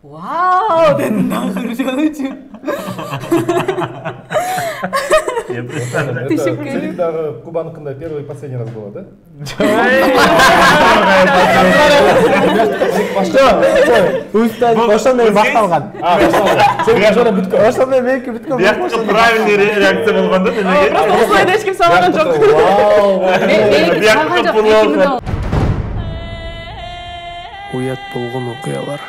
Вау, dedim nağırıcılıcı. Teşekkür ederim. Senin daha Kuba'nın первый и последний раз было, да? Ошондой башталган. Ошондой бүткөн. Ошондой меники бүткөн. Биякта правильный реакция болгон да демек. Просто осылайда эч ким салган жок. Меники салган жок. Уят болгон окуялар.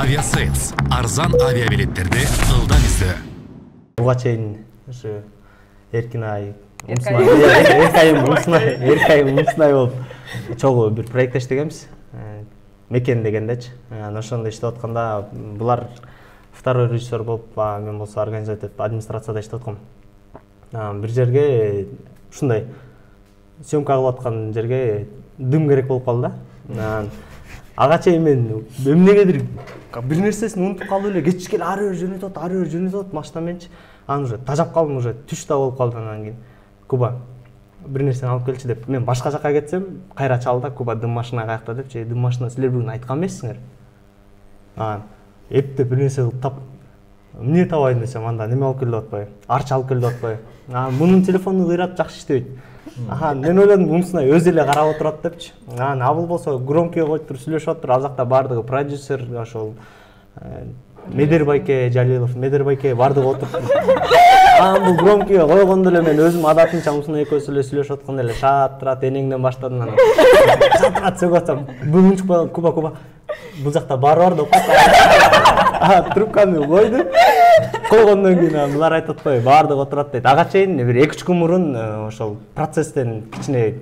Aviasales. Arzan aviabiletlerdi ылдам издөө. Буга чейин ушу Эркинай, Эркай Муснай болуп чогуу бир проект иштегенбиз. Мекен дегендечи. Ошондо иштеп атканда булар второй режиссер болуп, мен болсо организатор, администрацияда иштеп аткам. Бир жерге ушундай съемка кылып аткан жерге дым керек болуп калды да. Ага чейин мен эмнегедир бир нерсесин унутуп калып эле кечке эле ары бери жөнөтүп атат машина мененчи. Анан уже тажап калдым, уже түш да болуп калды. Анан кийин Куба бир нерсени алып келчи деп мен башка жака кетсем кайра чалды. Куба дым машина каякта депчи. Дым машина силер бүгүн айткан эмессиңер. Анан эптеп бир нерсе кылып тап эмне табайын десем, анда неме алып келип атпайбы? Арч алып келип атпайбы? Мунун телефону кыйрап жакшы иштебейт. Мен ойлодум Мумсунай өзү эле карап отурат депчи. Абыл болсо громкий коюп туруп сүйлөшүп атыр. Ал жакта бардыгы продюсер, ошол Медербайке Жалилов, Медербайке бардыгы отуруп. Бул громкий койгондо эле мен өзүм адатымча Мумсунай экөөсү эле сүйлөшүп атканда эле шааттырат энеңден баштадым. Анан шааттырат сөгүп атсам, бүгүн чыкпай Куба. Бул жакта бар деп калды. Трубканы койду. Койгондон кийин булар айтып атпайбы, бардыгы отурат дейт. Ага чейин бир 2-3 күн мурун ошол процесстен кичине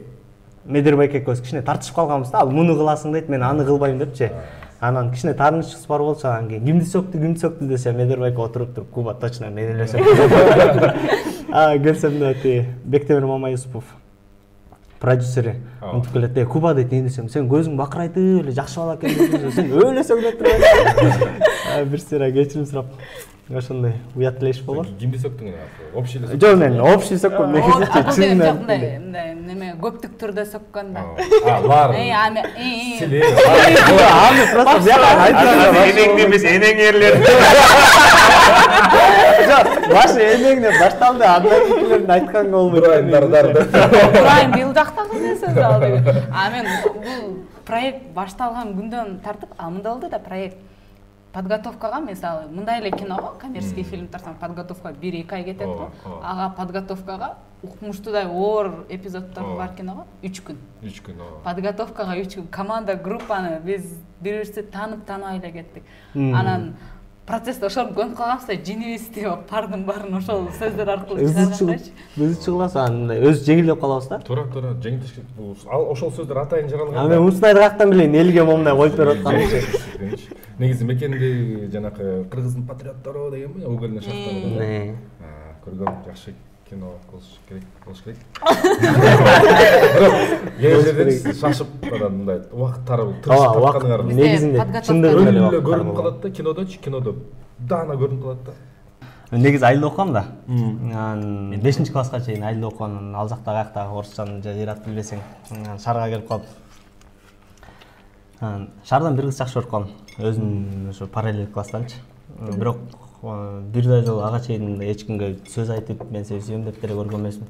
Медербайке экөөбүз кичине тартышып калганбыз да. Ал муну кыласың дейт, мен аны кылбайм депчи. Анан кичине таарынычыбыз бар болчу, анан кийин кимди сөктү десе Медербайке отуруп туруп, Куба точно мени эле сөктү. Келсем да Бектемир Мамаюсупов продюсери унутуп келет. Куба дейт, не десем, сен көзүң бакырайтып эле жакшы бала экенсиң, сен өлө сөйлөп турбайсың. Бир сыйра кечирим сурап ошондой уят эле иш болгон. Кимди сөктүң эле? Общий эле? Жок, мен общий сөккөм. Мындай неме көптүк түрдө сөккөн да. Бар. Силе. Аны просто бияка айтып Энеңди эмес, энеңерлер. жок, башы энеңден башталды, андай пикирлерин айтканга болбойт. Бурайым бил жактагы нерсе ал деген. Мен бул проект башталган күндөн тартып, мындай болду да проект. Подготовкага, мисалы, мындай эле киного, коммерческий фильм тартсам, подготовка 1-2 ай кетет го. Ага подготовкага укмуштуудай оор эпизоддор бар киного 3 күн. 3 күн. Подготовкага 3 күн. Команда, группаны биз бири-бирибизди таныбай эле кеттик. Анан процессте ошол көнүп калганбызда жинибизди бардын ошол сөздөр аркылуу чыгаргандайчы. Биз чыгылабыз, андай өз жеңилдеп калабыз да. Туура, жеңилдеш бул ошол сөздөр атайын жаралган. Мен Мусунайды каяктан билейин, элге момундай коюп берип аткан. Негизи Мекенди жанакы кыргыздын патриоттору дегенби, Угольный шахтар. Көргөм, жакшы кино болуш керек. Бирок кээ жерден шашып атат мындай убакыттары тырышып тапканыңар. Негизинде чындыгы эле көрүнүп калат да, кинодо даана көрүнүп калат да. Негизи айылда окугам да. 5-класска чейин айылда окугам. Ал жакта каякта орусчаны жыйрат билбесең, шаарга келип калып. Шаардан бир кыз жакшы көрүп калдым. Өзүм ошо параллель класстанчы. Бирок бир да жолу ага чейин эч кимге сөз айтып, мен сени сүйөм деп деле көргөн эмесмин.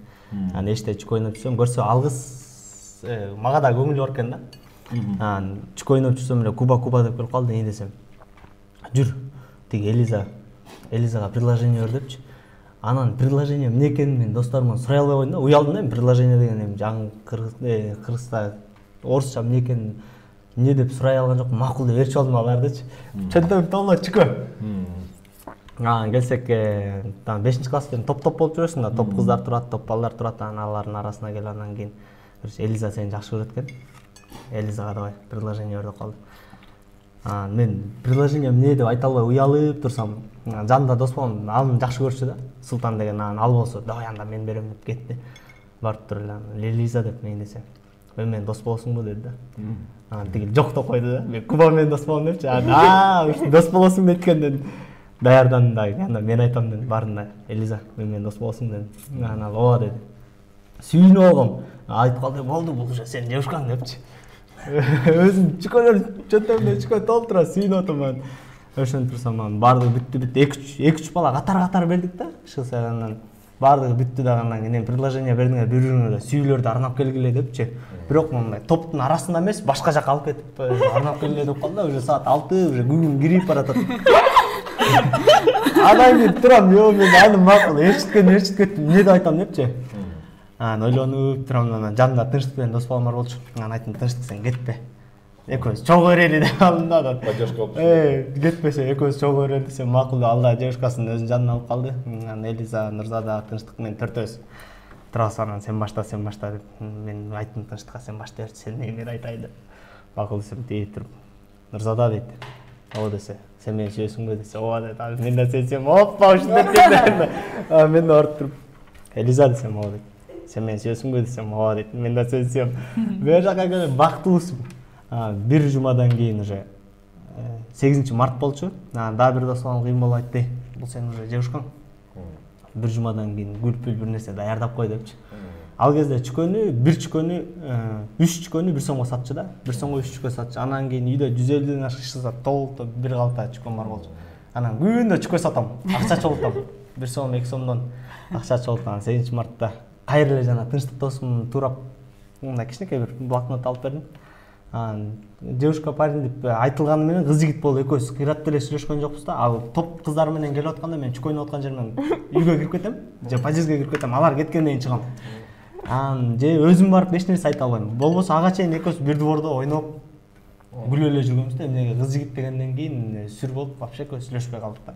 Анан эчте чүк ойноп жүрсөм, көрсө ал кыз мага да көңүлү бар экен да. Анан чүк ойноп жүрсөм эле Куба деп келип калды, не десем. Жүр, тиги Элизага предложение бер депчи. Анан предложение эмне экенин мен досторумдан сурай албай койдум да. Уялдым да, предложение деген жаңы кыргызда орусча эмне экенин не деп сурай алган жок, макул деп берчип алдым алардычы. Чөнтөм толо чүкө. Келсек, 5-класстан топ болуп жүрөсүң да, топ кыздар турат, топ балдар турат, алардын арасына келип анан кийин Элиза сени жакшы көрөт экен. Элизага давай предложение бер деп калды. Мен предложение эмне деп айта албай уялып турсам, жанымда дос болгон, аны жакшы көрчү да. Султан деген, ал болсо, давай анда мен берем деп кетти. Барып туруп эле Элиза деп мен десем. Мен дос болосуңбу деди да. Тиги жок деп койду да. Мен Куба менен дос болом депчи. Дос болосуң деткенден даярдан да мен айтам дедим бардым да Элиза менен дос болосуң дедим. Анан ал ооба деди. Сүйүнүп алгам. Айтып калды болду бул уже сен девушкаң депчи. Өзүм чүкөлөр чөтөмдө чүкө толтура сүйүнүп атам. Ошентип турсам анан баардыгы бүттү. 2-3 бала катар бердик да. Анан баардыгы бүттү дагы анан кийин предложение бердиңер бири-бириңерге сүйүүлөрдү арнап келгиле депчи. Бирок мындай топтун арасында эмес, башка жака алып кетип арнап келгиле деп калды. Уже саат 6 уже күн кирип баратат. Анан мен турам, мен аны макул эчиткенdim, эмне деп айтам депчи. Анан ойлонуп турам, анан жанымда тынчтык менен дос баламар болчу. Анан айттым, тынчтык сен кетпе. Экөөбүз чогуу берели деп алдым да. Поддержка болуп. Кетпесе экөөбүз чогуу берели десем макул, алда девушкасын өзүнүн жанына алып калды. Анан Элиза, Нурзада, тынчтык менен төртөөбүз турабыз. Анан сен башта деп мен айттым тынчтыкка сен башта берчи, сен эмне айтайын деп. Макул десем тээ туруп. Нурзада дейт. Ооба десе, сен мени сүйөсүңбү десе, ооба дейт. Мен да сенсем, оппа ушинтип кетти. Мен да ортуп туруп, Элиза десем, ооба дейт. Сен мени сүйөсүңбү десем, ооба дейт. Мен да сенсем, бер жака келип бактылуусуң. Бир жумадан кийин уже 8 март болчу. Дагы бир дос балам кыйын болуп айтты. Бул сен уже девушкаң. Бир жумадан кийин күлпүл бир нерсе даярдап кой депчи. Ал кезде бир чүкөнү 3 чүкөнү 1 сомго сатчы да. 1 сомго 3 чүкө сатчы. Анан кийин үйдө 150ден ашык сат, толукту бир калта чүкөн бар болчу. Анан күндө чүкө сатам, акча чогултам. 1 сом 2 сомдон акча чогултам. 8 мартта кайра эле жана тынчтык досум турап мындай кичинекей бир блокнот алып бердим. Девушка парень деп айтылганы менен кыз жигит болуп экөөбүз кыйратып эле сүйлөшкөн жокпуз да. Ал топ кыздар менен келип атканда мен чүкө ойноп аткан жерден үйгө кирип кетем, же подъездге кирип кетем. Алар кеткенден кийин чыгам. Же өзүм барып эч нерсе айта албайм. Болбосо ага чейин экөөбүз бир двордо ойноп күлүп эле жүргөнбүз да. Эмнеге кыз жигит дегенден кийин сүр болуп вообще экөөбүз сүйлөшпөй калдык да.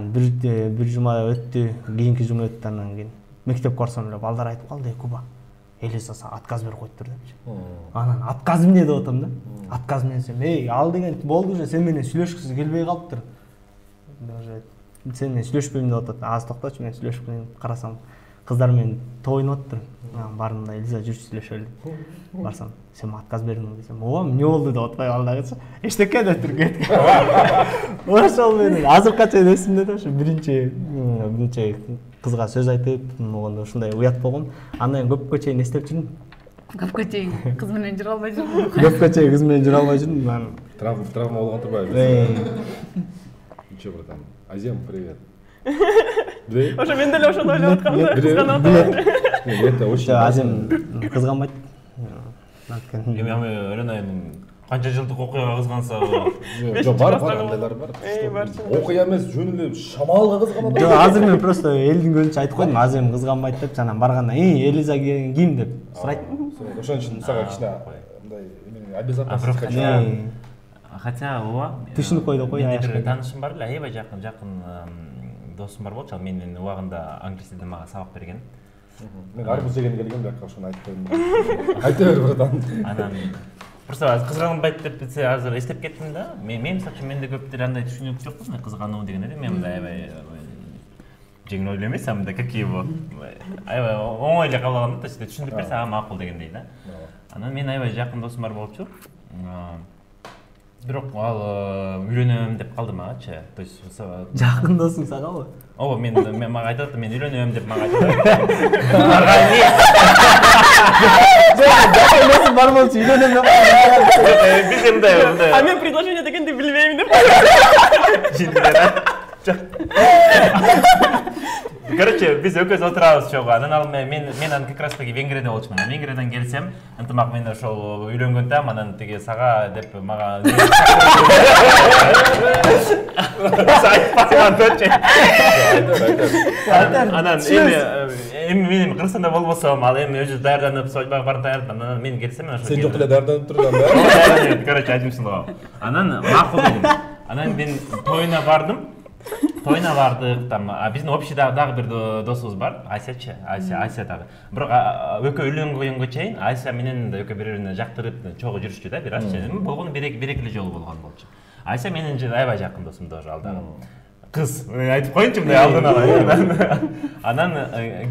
Бир жума өттү, кийинки жума өттү, анан кийин мектепке барсам эле балдар айтып калды, Куба Элиза отказ берип коюптур депчи. Анан отказ эмне деп атам да. Отказ менен десем, ал деген болду уже сен менен сүйлөшкүсү келбей калыптыр. Даже сен менен сүйлөшпөйм деп атат. Аз токточу, мен сүйлөшпөйм. Карасам кыздар менен топ ойноп атыптыр. Анан бардым да, Элиза жүрчү сүйлөшөлү. Барсам, сен мага отказ бердиң десем, ооба эмне болду деп атпай калдыгычы. Эчтеке деп тур кетти. Ошол менен азыркыга чейин эсимде да, ушу биринчи кызга сөз айтып, могондо ушундай уят болгон. Андан көпкө чейин эстеп жүрдүм. Көпкө чейин кыз менен жүрө албай жүрдүм. Көпкө чейин кыз менен жүрө албай жүрдүм. Травма болгон турбайбы? Ничего, братан. Азем, привет. Ошо мен деле ошону ойлоп аткам. Кызганып атам. Это очень Азем кызганбайт. Эми ойлонайм, канча жылдык окуяга кызганса, жок бар андайлар бар. Окуя эмес, жөн эле шамалга кызганат. Жок, азыр мен просто элдин көзүнчө айтып койдум, Азем кызганбайт деп, анан барганда, Элиза ким деп сурайт. Ошон үчүн сага кичине мындай обезопасность хочу. Хотя ооба. Түшүнүп койду кой. Бир таанышым бар эле, аябай жакын досум бар болчу. Ал менин убагында англис тилинен мага сабак берген. Мен арбуз жеген келгем, бирок ошону айтып койдум. Айта бер братан. Анан просто кызганбайт деп билсе азыр эстеп кеттим да. Мен мисалы үчүн менде көп деле андай түшүнүк жок да, кызгануу деген эле. Мен мындай аябай жеңил ойлой эмес, мындай какие его. Аябай оңой эле кабыл алгам да, түшүндүрүп берсе, макул дегендей да. Анан мен аябай жакын досум бар болчу. Бирок ал үйлөнөм деп калды магачы. То есть жакын досуң сагабы? Ооба, мен мага айтып атты, мен үйлөнөм деп мага айтты. Ага эмне? Жакын досуң бар болчу, үйлөнөм деп калды. Биз мындай. А мен предложение дегенди билбейм деп. Короче, биз экөөбүз отурабыз чогуу. Анан ал мен анан как раз таки Венгрияда болчумун. Венгриядан келсем, ынтымак мен ошол үйлөнгөн там, анан тиги сага деп мага анан эми мен Кыргызстанда болбосом, ал эми өзү даярданып, свадьбага барып даярданып, анан мен келсем, ошо сен жок эле даярданып турган да. Короче, айтымсың. Анан макул дедим. Анан мен тоюна бардым. Тойна бардык, там, биздин общий дагы бир досубуз бар, Айся дагы. Бирок экөө үйлөнгөнгө чейин Айся менен да экөө бири-бирине жактырып, чогуу жүрүшчү да, бир аз чейин. Болгону бир эки жолу болгон болчу. Айся менен аябай жакын досум тоже ал дагы. Кыз, айтып коеюнчу мындай алдын ала. Анан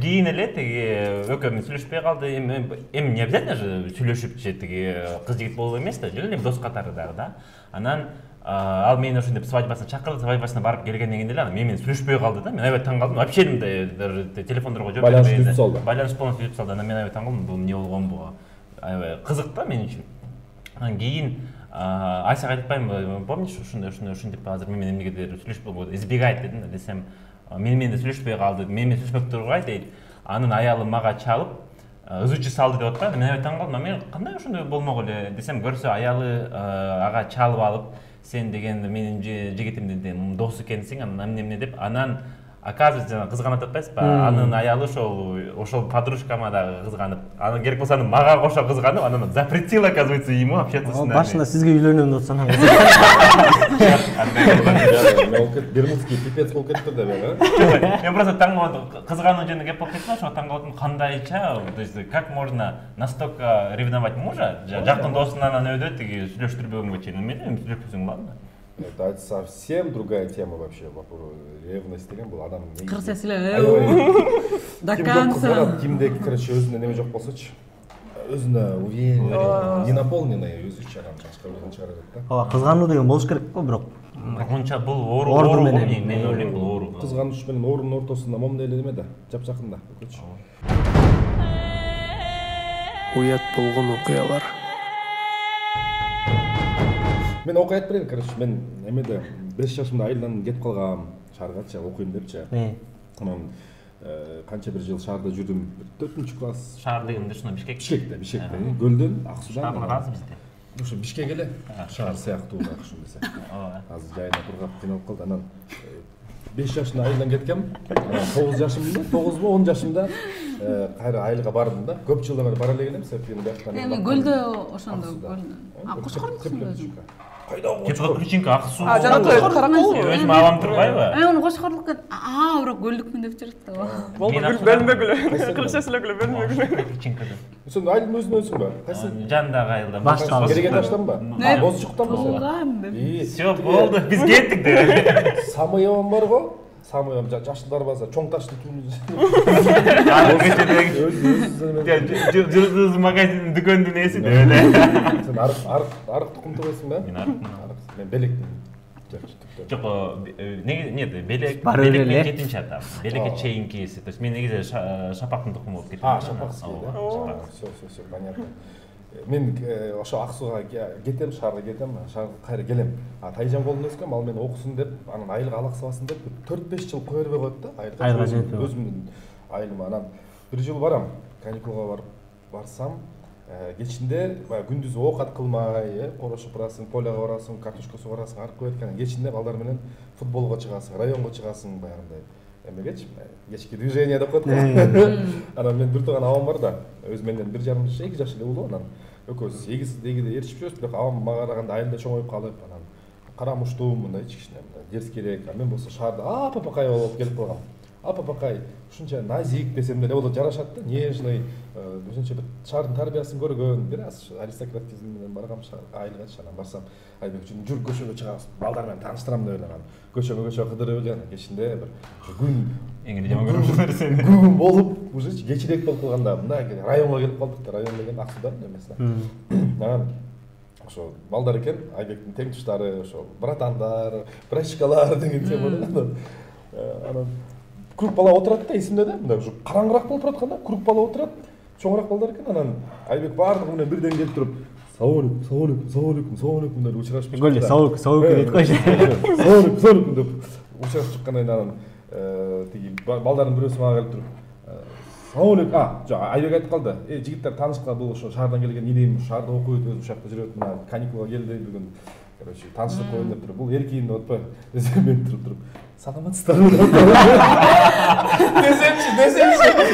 кийин эле тиги экөөбүз сүйлөшпөй калды. Эми не обязательно же сүйлөшүп же тиги кыз жигит болуу эмес да, жөн эле дос катары дагы да. Анан ал мени ошентип свадьбасына чакырды, свадьбасына барып келгенден кийин эле менен сүйлөшпөй калды да. Мен аябай таң калдым. Вообще даже телефондорго жооп бербей. Байланыш үзүп салды. Байланыш полностью үзүп салды. Мен аябай таң калдым. Бул эмне болгонбу? Аябай кызык да мен үчүн. Анан кийин Айсага айтпаймынбы, помнишь, ушинтип азыр мен менен эмнегедир сүйлөшпөй избегать дедим десем, менен да сүйлөшпөй калды. Менен сүйлөшпөй тургай дейт. Анын аялы мага чалып, ызычы салды деп атпайбы. Мен аябай таң калдым. Мен кандай ошондой болмок эле десем, көрсө аялы ага чалып алып, сен деген менин жигитимдин досу экенсиң, анан эмне деп, анан оказывается кызганат атпайсызбы? Анын аялы ошол подружкама да кызганып, анан керек болсо мага кошо кызганып, анан запретил, оказывается, ему общаться с нами. Башында сизге үйлөнөм деп атсам. Бермудский пипец болуп кетиптир деп эле. Мен просто таң калдым, кызгануу жөнүндө кеп болуп кетти, ошого таң калдым, кандайча, то есть как можно настолько ревновать мужа, жакын досунан өйдө тиги сүйлөштүрбөгөнгө чейин, эмне сүйлөшпөсөң ладно. Это совсем другая тема вообще. Ревность деген бул адам. Кырса силе. До конца. Кимде, короче, өзүнө неме жок болсочу, өзүнө уверен, не наполненный өзүчө адам чыгарат да. Ооба, кызгануу деген болуш керек го, бирок Онча бул оору менен мен ойлойм, бул оору. Кызгануч менен оорунун ортосунда момундай эле неме да, жапжакында. Уят болгон окуялар. Мен окуй айтып берейин, короче, мен эмеде 5 жашымда айылдан кетип калгам, шааргачы окуйм депчи. Анан канча бир жыл шаарда жүрдүм, 4-класс. Шаар дегенде ушуна Бишкек. Бишкекте, Көлдөн, Ак Судан. Шаар ыраазы бизде. Ошо Бишкек эле, шаар сыяктуу ушул десе. Азыр жайына тургап кыйналып калды. Анан 5 жашымда айылдан кеткем. Анан 9 жашымда, 9-10 жашымда кайра айылга бардым да. Көп жылдан бери бара эле келем, себеби бияктан. Эми Көлдө ошондо Кошкорлуксуң өзүң. Кепка Кричинка Ак Суу. Жана караңыз. Өзүм абам турбайбы? Аны Кошкорлукка бирок Көлдүкмүн деп жүрөт да. Бөлмөгүлө. Кырсасылыгылы бөлмөгүлө. Кричинка деп. Сен айылдын өзүнөсүңбү? Кайсы? Жандагы айылда. Кереге таштанбы? Бозчуктанбы сен? Всё болду, биз кеттик деп. Самыйым бар го? Самыйым жашыл дарбаза, чоң таштын түбүндө. Жырдыз магазин дүкөндүн эси деп эле. Сен арык тукум төгөсүңбү? Мен арыкмын. Мен белектин. Жок, нет, белек мен 7-чи атам. Белекке чейинкиси. То есть мен негизи шапактын тукуму болуп кеттим. Шапакский, да? Всё, понятно. Мен ошо Ак Сууга кетем, шаарга кетем, шаарга кайра келем. Тайжан колунда өскөм, ал мени окусун деп, анан айылга алаксабасын деп 4-5 жыл кое бербей коет да, айылга жетип. Өзүмдүн айылыма анан бир жыл барам, каникулга барсам, кечинде күндүз оокат кылмай, корошуп барасың, поляга барасың, картошка сугарасың, арып коет экен. Кечинде балдар менен футболго чыгасың, районго чыгасың баягындай. Эмегечи? Кечки движение деп коет го. Анан мен бир тууган абам бар да, өзү менден 1,5-2 жаш эле улуу, анан экөөбүз эгиздегиде эрчип жүрөбүз, бирок абам мага караганда айылда чоңоюп калып, анан карамуштуу мындайчы кичине дерскерээк. Мен болсо шаарда апапакай болуп келип калгам. Апапакай ушунча назик десем деле болот, жарашат да, нежный, өзүнчө бир шаардын тарбиясын көргөн, бир аз аристократизм менен баргам айылга, анан барсам, айбек үчүн жүр көчөгө чыгабыз, балдар менен тааныштырам деп эле анан көчөгө кыдырып эле анан кечинде бир күн эңири жаман көрүп сени. Күн болуп, уже кечирээк болуп калганда мындай районго келип калдык да, район деген Ак Суудан эмес. Анан ошо балдар экен, айбектин тең туштары, ошо братандар, брачкалар деген темада. Анан круг бала отурат да, эсимде да, мындай уже караңгыраак болуп атканда, круг бала отурат, чоңураак балдар экен, анан айбек баардыгы менен бирден келип туруп, саламалейкум деп учурашып чыкты. Голе, сауык дейт койчу. Саламалейкум деп учурашып чыккандан анан тиги балдардын бирөөсү мага келип туруп, саламалейкум. Жок, айбек айтып калды. Жигиттер таанышка, бул ошо шаардан келген инем, шаарда окуйт, өзү ушакта жүрөт, мына каникулга келди бүгүн. Короче, таанышып коеюн деп туруп, бул эркийин деп атпайбы? Десем мен туруп, саламатсыздарбы деп десемчи,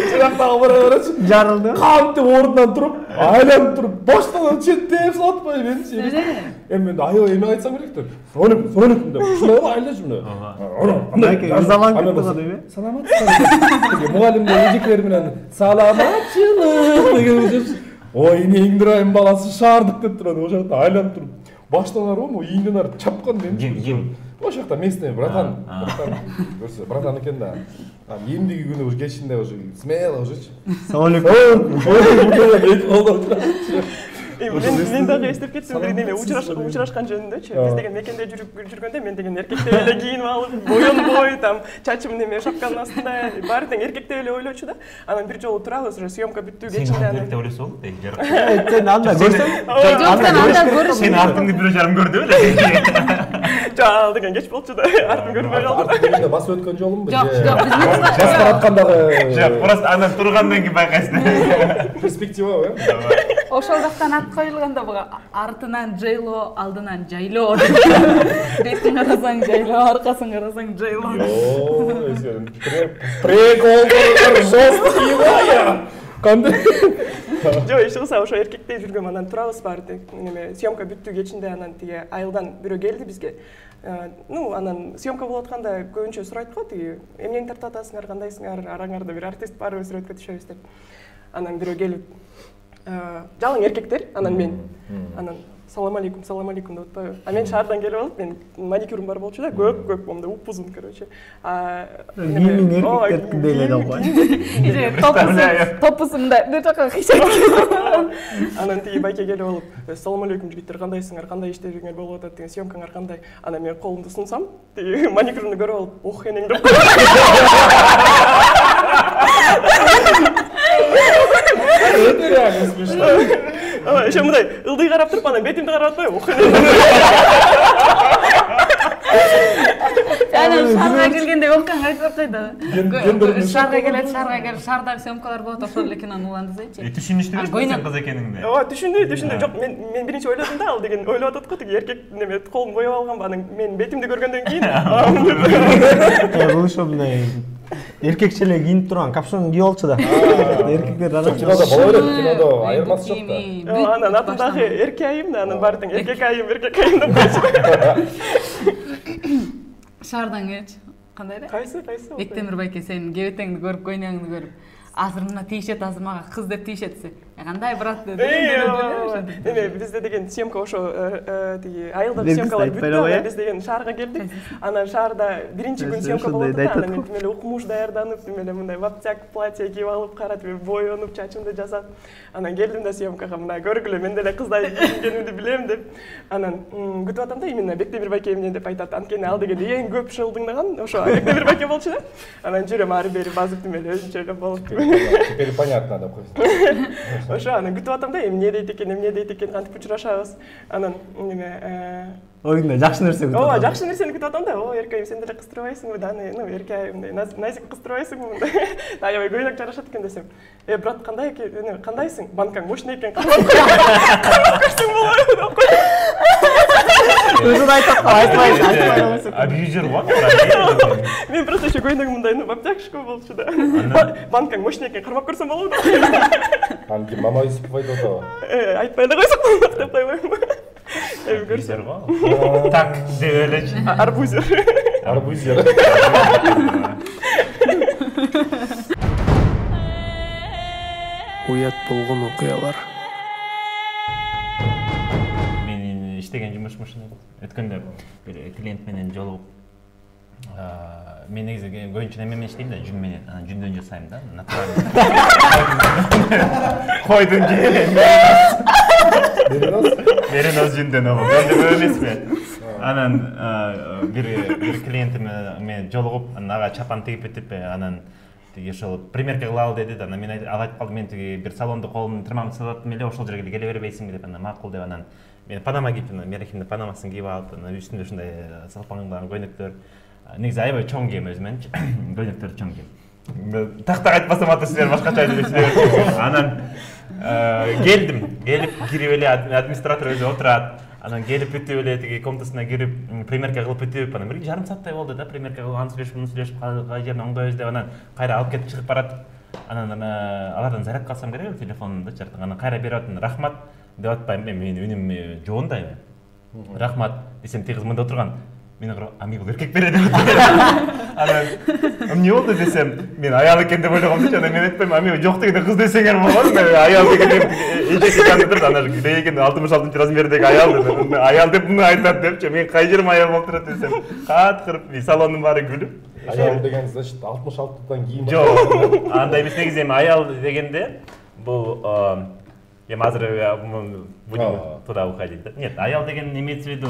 чырактагы бара беречи. Жарылды. Кантип ордунан туруп, айланып туруп, баштан четтеп салатпай менчи. Эми мен аябай эме айтсам керек деп. Саламалейкум деп. Ушундай айлажы мына. Заман кетти го дейби? Саламатсыздарбы. Мугалимдер эжекелер менен саламатчылык деген сөз. Ой, эмнеңдир айым баласы шаардык деп турат, ошол жакта айланып туруп, баштан арбы, ийиңден ары чапкан мен. Ошол жакта местный братан көрсө, братан экен да. Эмдиги күнү уже кечинде уже смело ужечи. Саламалейкум. Мен дагы эстеп кеттим бир неме учурашкан жөнүндөчү. Биз деген мекенде жүргөндө мен деген эркектеп эле кийинип алып, боёнбой, там чачым неме шапканын астында баары тең эркектеп эле ойлочу да. Анан бир жолу турабыз, уже съемка бүттү кечинде анан. Эркектеп ойлосо болот дейт. Сен анда көрсөң? Анда көрүш. Сен артыңды бирөө жарым көрдү беле? Жал деген кеч болчу да. Артын көрбөй калдым. Артын басып өткөн жолумбу? Жок, биз жаскараткандагы. Жок, просто анан тургандан кийин байкайсың. Перспектива, э? ошол жактан ат коюлганда буга артынан жайлоо, алдынан жайлоо. Бетин карасаң жайлоо, аркасын карасаң жайлоо. Прикол, жесткий. Кандай? Жок, иш кылса ошо эркектей жүргөм, анан турабыз баары тең. Неме съемка бүттү кечинде, анан тиги айылдан бирөө келди бизге. Ну, анан съемка болуп атканда көбүнчө сурайт го, тиги эмнени тартып атасыңар, кандайсыңар, араңарда бир артист барбы сүрөткө түшөбүз деп. Анан бирөө келип, жалаң эркектер, анан мен, анан салам алейкум деп атпайбы. А мен шаардан келип алып, мен маникюрум бар болчу да, көк, мындай упузун, короче. Кийимиң эркектердикиндей эле да го. Топусум мындай бир жака кыйшайт. Анан тиги байке келип алып, салам алейкум жигиттер, кандайсыңар, кандай иштериңер болуп атат деген, съемкаңар кандай? Анан мен колумду сунсам, тиги маникюрумду көрүп алып, ох энең деп койду. Это реально смешно. Ошо мындай ылдый карап туруп, анан бетимди карап атпайбы, ох энең. Анан шаарга келгенде оккан айтып койду. Шаарга келет, шаардагы съемкалар болот, ошол эле кинону уландырсайчы. Түшүнүштү сен кыз экениңди. Ооба, түшүндү. Жок, мен биринчи ойлодум да, ал деген ойлоп атат го, тиги эркек неме колун боеп алганбы, анан мен бетимди көргөндөн кийин. Бул ошо мындай эркекче эле кийинип турган капшон кийип алчу да. Эркектер Кинодо боло берет, кинодо айырмасы жок да. Анан атындагы эркек айым да, анан баары тең эркек айым деп койчу. Шаардан келчи. Кандай эле? Кайсы? Бектемир байке, сен кебетеңди көрүп, көйнөгүңдү көрүп, азыр мына тийишет, азыр мага кыз деп тийишет десе. Кандай брат деди. Эме бизде деген съемка ошо тиги айылдагы съемкалар бүттү, биз деген шаарга келдик. Анан шаарда биринчи күн съемка болот да, анан мен эле укмуш даярданып, эле мындай вапчак платье кийип алып, карат боёнуп, чачымды жасап, анан келдим да съемкага, мына көргүлө, мен деле кыздай кийингенимди билем деп. Анан күтүп атам да, именно Бектемир байке эмне деп айтат. Анткени ал деген эң көп шылдыңдаган ошо Бектемир байке болчу да. Анан жүрөм ары бери базып эле өзүнчө эле болуп. Теперь понятно деп койсуң. Ошо анан күтүп атам да, эмне дейт экен, кантип учурашабыз. Анан неме оюңда жакшы нерсе күтүп атам. Ооба, жакшы нерсени күтүп атам да. О, эркек, сен деле кыстырбайсыңбы да, ну, эркек мындай назик кыстырбайсыңбы мындай. Аябай көйнөк жарашат экен десем. Брат, кандай экен, кандайсың? Банкаң мощный экен. Кармап болобу? Өзүн айтпай. Абьюзер го. Мен просто ошо көйнөгүм мындай, вапчакшко болчу да. Банкаң мощный экен, кармап көрсөм болобу? Анки мама Юсупов айтып атабы? Айтпай да койсок болот деп койбоймунбу? Абьюзер го. Так деп элечи. Арбузер. Уят болгон окуялар. Мен иштеген жумушмушун өткөндө бир клиент менен жолугуп, мен негизи көбүнчө неме менен иштейм да, жүн менен, анан жүндөн жасайм да, натуральный. Койдун жери. Меринос жүндөн ого, менде эмеспи. Анан бир клиентиме мен жолугуп, анан ага чапан тигип бүтүп, анан тиги ошол примерка кылалы деди да, анан мен айтып калдым, мен тиги бир салондо колумду тырмамды сызаттым эле, ошол жерге келе бербейсиңби деп, анан макул деп, анан мен панама кийиптим, мерекемде панамасын кийип алып, анан үстүндө ушундай салпаңдаган көйнөктөр. Негизи аябай чоң кийем өзүмөнчү, көйнөктөр чоң кийем. Тактак айтпасам ата силер башкача айтып жүрсүңөр. Анан келдим, келип кирип эле администратор өзү отурат. Анан келип бүтүп эле тиги комнатасына кирип, примерка кылып бүтүп, анан бир жарым сааттай болду да, примерка кылып, аны сүйлөшүп, муну сүйлөшүп, кай жерин оңдойбуз деп, анан кайра алып кетип чыгып барат. Анан алардан зарядка алсам керек эле телефонумду, анан кайра берип атам, рахмат деп атпайм, менин үнүм жоондайбы. Рахмат десем, тиги кыз мында отурган. Мен карап, ами бул эркек берет деп атам. Анан эмне болду десем, мен аял экен деп ойлогом, анан мен айтпайм, ами жок дегенде кыз десеңер болот, аял деген эжеки кандидат, анан деген 66-размердеги аял деп, аял деп муну айтат депчи, мен кай жерим аял болуп турат десем, каткырып, салондун баары күлүп. Аял деген значит 66-дан кийин. Жок, андай эмес, негизи эми аял дегенде бул эми азыр будем туда уходить. Нет, аял деген имеется в виду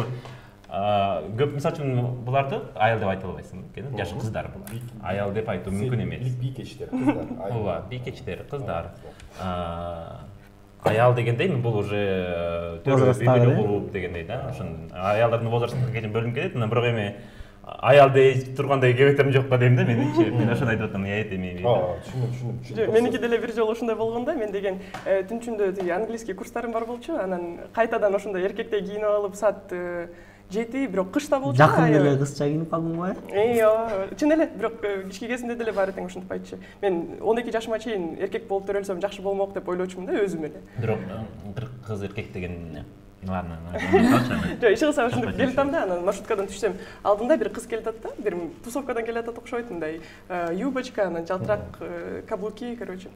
көп мисалы үчүн буларды аял деп айта албайсың экен. Жаш кыздар булар. Аял деп айтуу мүмкүн эмес. Бийкечтер, кыздар. Ооба, бийкечтер, кыздар. Аял дегендей бул уже возрасттагы болуп дегендей да. Ошон аялдардын возрастына чейин бөлүнүп кетет. Бирок эми аял дей тургандай кебектерим жок дейм да меничи. Мен ошону айтып атам, демейм. Түшүнүп. Меники деле бир жолу ушундай болгондо, мен деген түнчүндө тиги английский курстарым бар болчу, анан кайтадан ошондой эркектей кийинип алып саат 7, бирок кышта болчу. Жакын деле кызча кийинип калдыңбы? Ооба, чын эле, бирок кички кезинде деле баары тең ушинтип айтчу. Мен 12 жашыма чейин эркек болуп төрөлсөм жакшы болмок деп ойлочумун да өзүм эле. Бирок кыз эркек деген ладно. Жок, иши кылсам ушинтип келип атам да, анан маршруткадан түшсөм, алдында бир кыз келип атат да, бир тусовкадан келип атат окшойт, мындай юбочка, анан жалтырак каблуки, короче.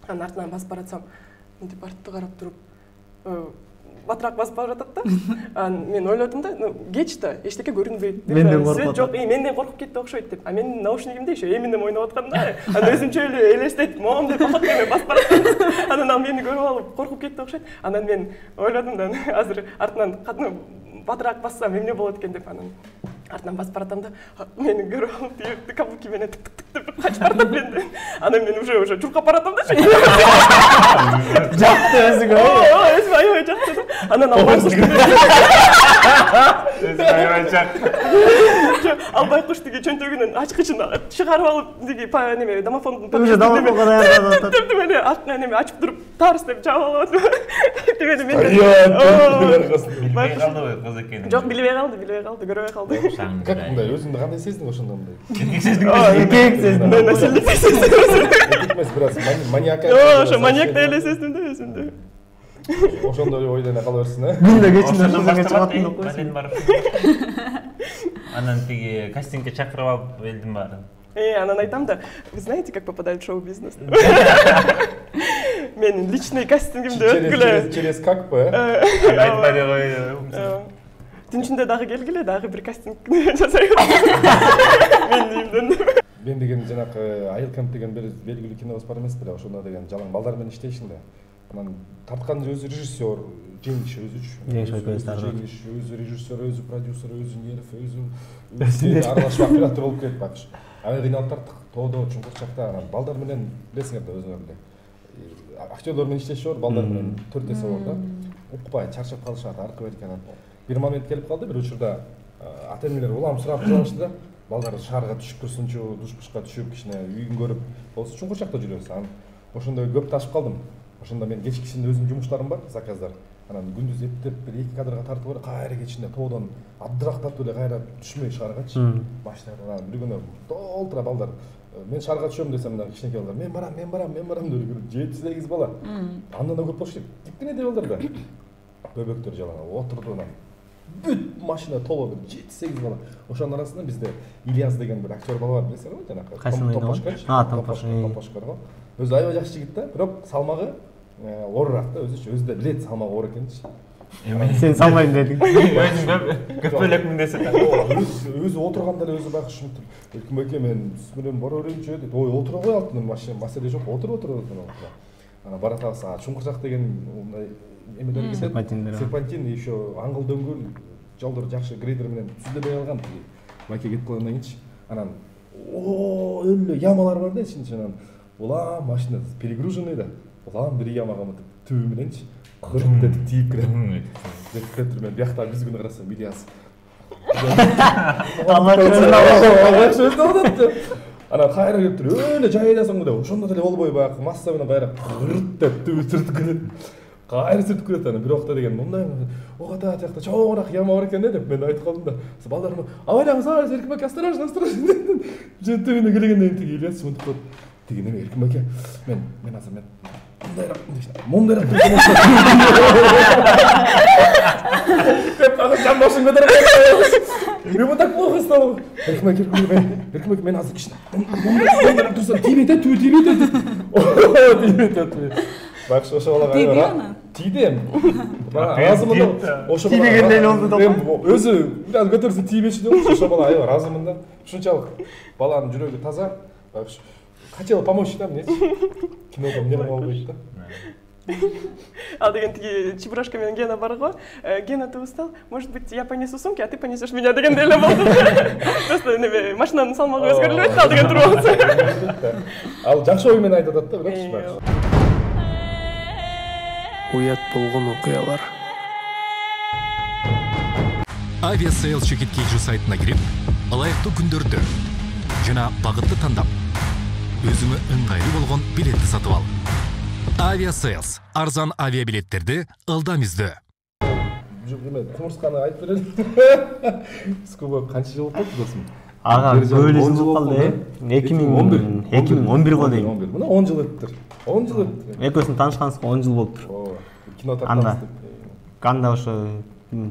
Анан артынан басып баратсам, мынтип артты карап туруп, батыраак басып баратат да. Анан мен ойлодум да, кеч да, эчтеке көрүнбөйт. Свет жок, менден коркуп кетти окшойт деп. А менин наушнигимде еще Эминем ойноп аткан да. Анан өзүмчө эле элестетип, мом деп ахат эме басып баратат. Анан ал мени көрүп алып коркуп кетти окшойт. Анан мен ойлодум да, азыр артынан батыраак бассам эмне болот экен деп, анан артынан басып баратам да, мени көрүп алып тиги каблуки менен тык деп качып баратат менден. Анан мен уже чуркап баратам да. Жакты өзүңө. Өзүм аябай жакты. Анан ал байкуш ал байкуш тиги чөнтөгүнөн ачкычын чыгарып алып тиги неме домофондун уже домофонго даярдап атат. Мени неме ачып туруп тарс деп жаап алып атат. Тимени мен билбей калдыбы кыз экенин? Жок, билбей калды, көрбөй калды. Как мындай өзүңдү кандай сездиң ошондо мындай? Эркек сездим. Эркек эмес, бираз маньяк. Ошо маньяк эле сездим да өзүмдү. Ошондо ойлоно кала берсин, Күндө кечинде ошондо чыгатын окуйсуң. Бален барып. Анан тиги кастингге чакырып алып элдин баары. Анан айтам да, вы знаете, как попадают в шоу-бизнес? Менин личный кастингимди өткүлө. Через как бы? Айтпай деп койду. Түнчүндө дагы келгиле, дагы бир кастинг жасайбыз. Менин үйүмдөн. Мен деген жанакы Айыл Кемп деген бир белгилүү кинобуз бар эмес беле, ошондо деген жалаң балдар менен иштейшин да. Анан тарткан өзү режиссер, Жеңиш өзү режиссер, өзү продюсер, өзү нерв, өзү аралашып оператор болуп кетип бакыш. Аябай кыйналып тарттык, тоодо, Чуңкурчакта, анан балдар менен билесиңер да өзүңөр эле. Актерлор менен иштешип, балдар менен төртөсө бар да. Укпай, чарчап калышат, аркы беркен. Бир момент келип калды, бир учурда ата-энелер улам сурап турушты да. Балдар шаарга түшүп турсунчу, душ-пушка түшүп, кичине үйүн көрүп, болсо Чуңкурчакта жүрөбүз. Анан ошондой көп ташып калдым. Ошондо мен кечкисинде өзүм жумуштарым бар, заказдар. Анан күндүз эптеп бир 2 кадрга тартып барып, кайра кечинде тоодон абдырактап эле кайра түшмөй шааргачы. Машиналар бир күнү толтура балдар. Мен шаарга түшөм десем, мына кичинекей балдар, мен барам деп 7-8 бала. Андан да көп болчу. Кичине де балдар да. Бөбөктөр жалаң отурду анан. Бүт машина толу 7-8 бала. Ошонун арасында бизде Ильяс деген бир актер бала бар, билесиңерби, жанакы. Томпошкар го. Өзү аябай жакшы жигит да, бирок салмагы оорураак да, өзү да билет салмагы оор экенинчи. Сен салмайм дедиң. Өзүң көпөлөкмүн десе да. Өзү отурганда эле өзү байкуш ушинтип, "Эркин байке, мен сиз менен бара берейинчи" деп. "Ой, отура кой алтын, машина маселе жок, отур" деп. Анан баратабыз, Чуңкурчак деген эмелер кетет. Серпантин еще аңгыл дөңгөл, жолдор жакшы грейдер менен түзүлбөй калган. Байке кетип калгандан кийинчи, анан өлө ямалар бар да ичинде. Улам машина перегруженный да. Улам бир ямага мынтип түбү мененчи кырт деп тийип кирет. Деп мен биякта күзгүнү карасам Ильяс. Анан кайра келип туруп, өлө жайдасың да, ошондо деле болбой баягы масса менен кайра кырт деп түбү сүртүп кирет. Кайра сүртүп кирет анан бирок да деген мындай огата жакта чоңураак яма бар экен деп мен айтып калдым да. Балдарым, "Абайлаңыз, Эркин байке, осторожно". Жөнтөбүнө келгенден кийин Ильяс мынтип коет. Тиги неме Эркин байке, мен азыр мындайраак деп жан башын көтөрүп мен вот так плохо стало. Эркин байке, мен азыр кичине мындайраак турсам тийбейт, түбү тийбейт. Бак ошо бала кайра тийди. Ыраазымын ошо тийбегендей болду да. Өзү бир аз көтөрсө тийбеши деп ошо бала аябай ыраазымын да. Ушунчалык баланын жүрөгү таза. Хотела помочь там, нет? Кино там не болбойт да. Ал деген тиги Чебурашка менен Гена бар го. Гена туыстал, может быть, я понесу сумки, а ты понесешь меня деген деле болду. Просто неме машинанын салмагы өзгөрүлүп атты ал деген турбу. Ал жакшы ой менен айтып атат да, бирок Уят болгон окуялар. Авиасейл чекит кейжу сайтына кирип, ылайыктуу күндөрдү жана багытты тандап, өзүңө ыңгайлуу болгон билетти сатып ал. Авиасейлс арзан авиабилеттерди ылдам издөө. Кумурсканы айтып берели. Скуба канча жыл болуп калды досум? Ага, böyle жыл болуп калды. 2011 го дейм. Мына 10 жыл өттүр. 10 жыл өттүр. Экөөсүн таанышканыбызга 10 жыл болуптур. Кино тартабыз. Анда ошо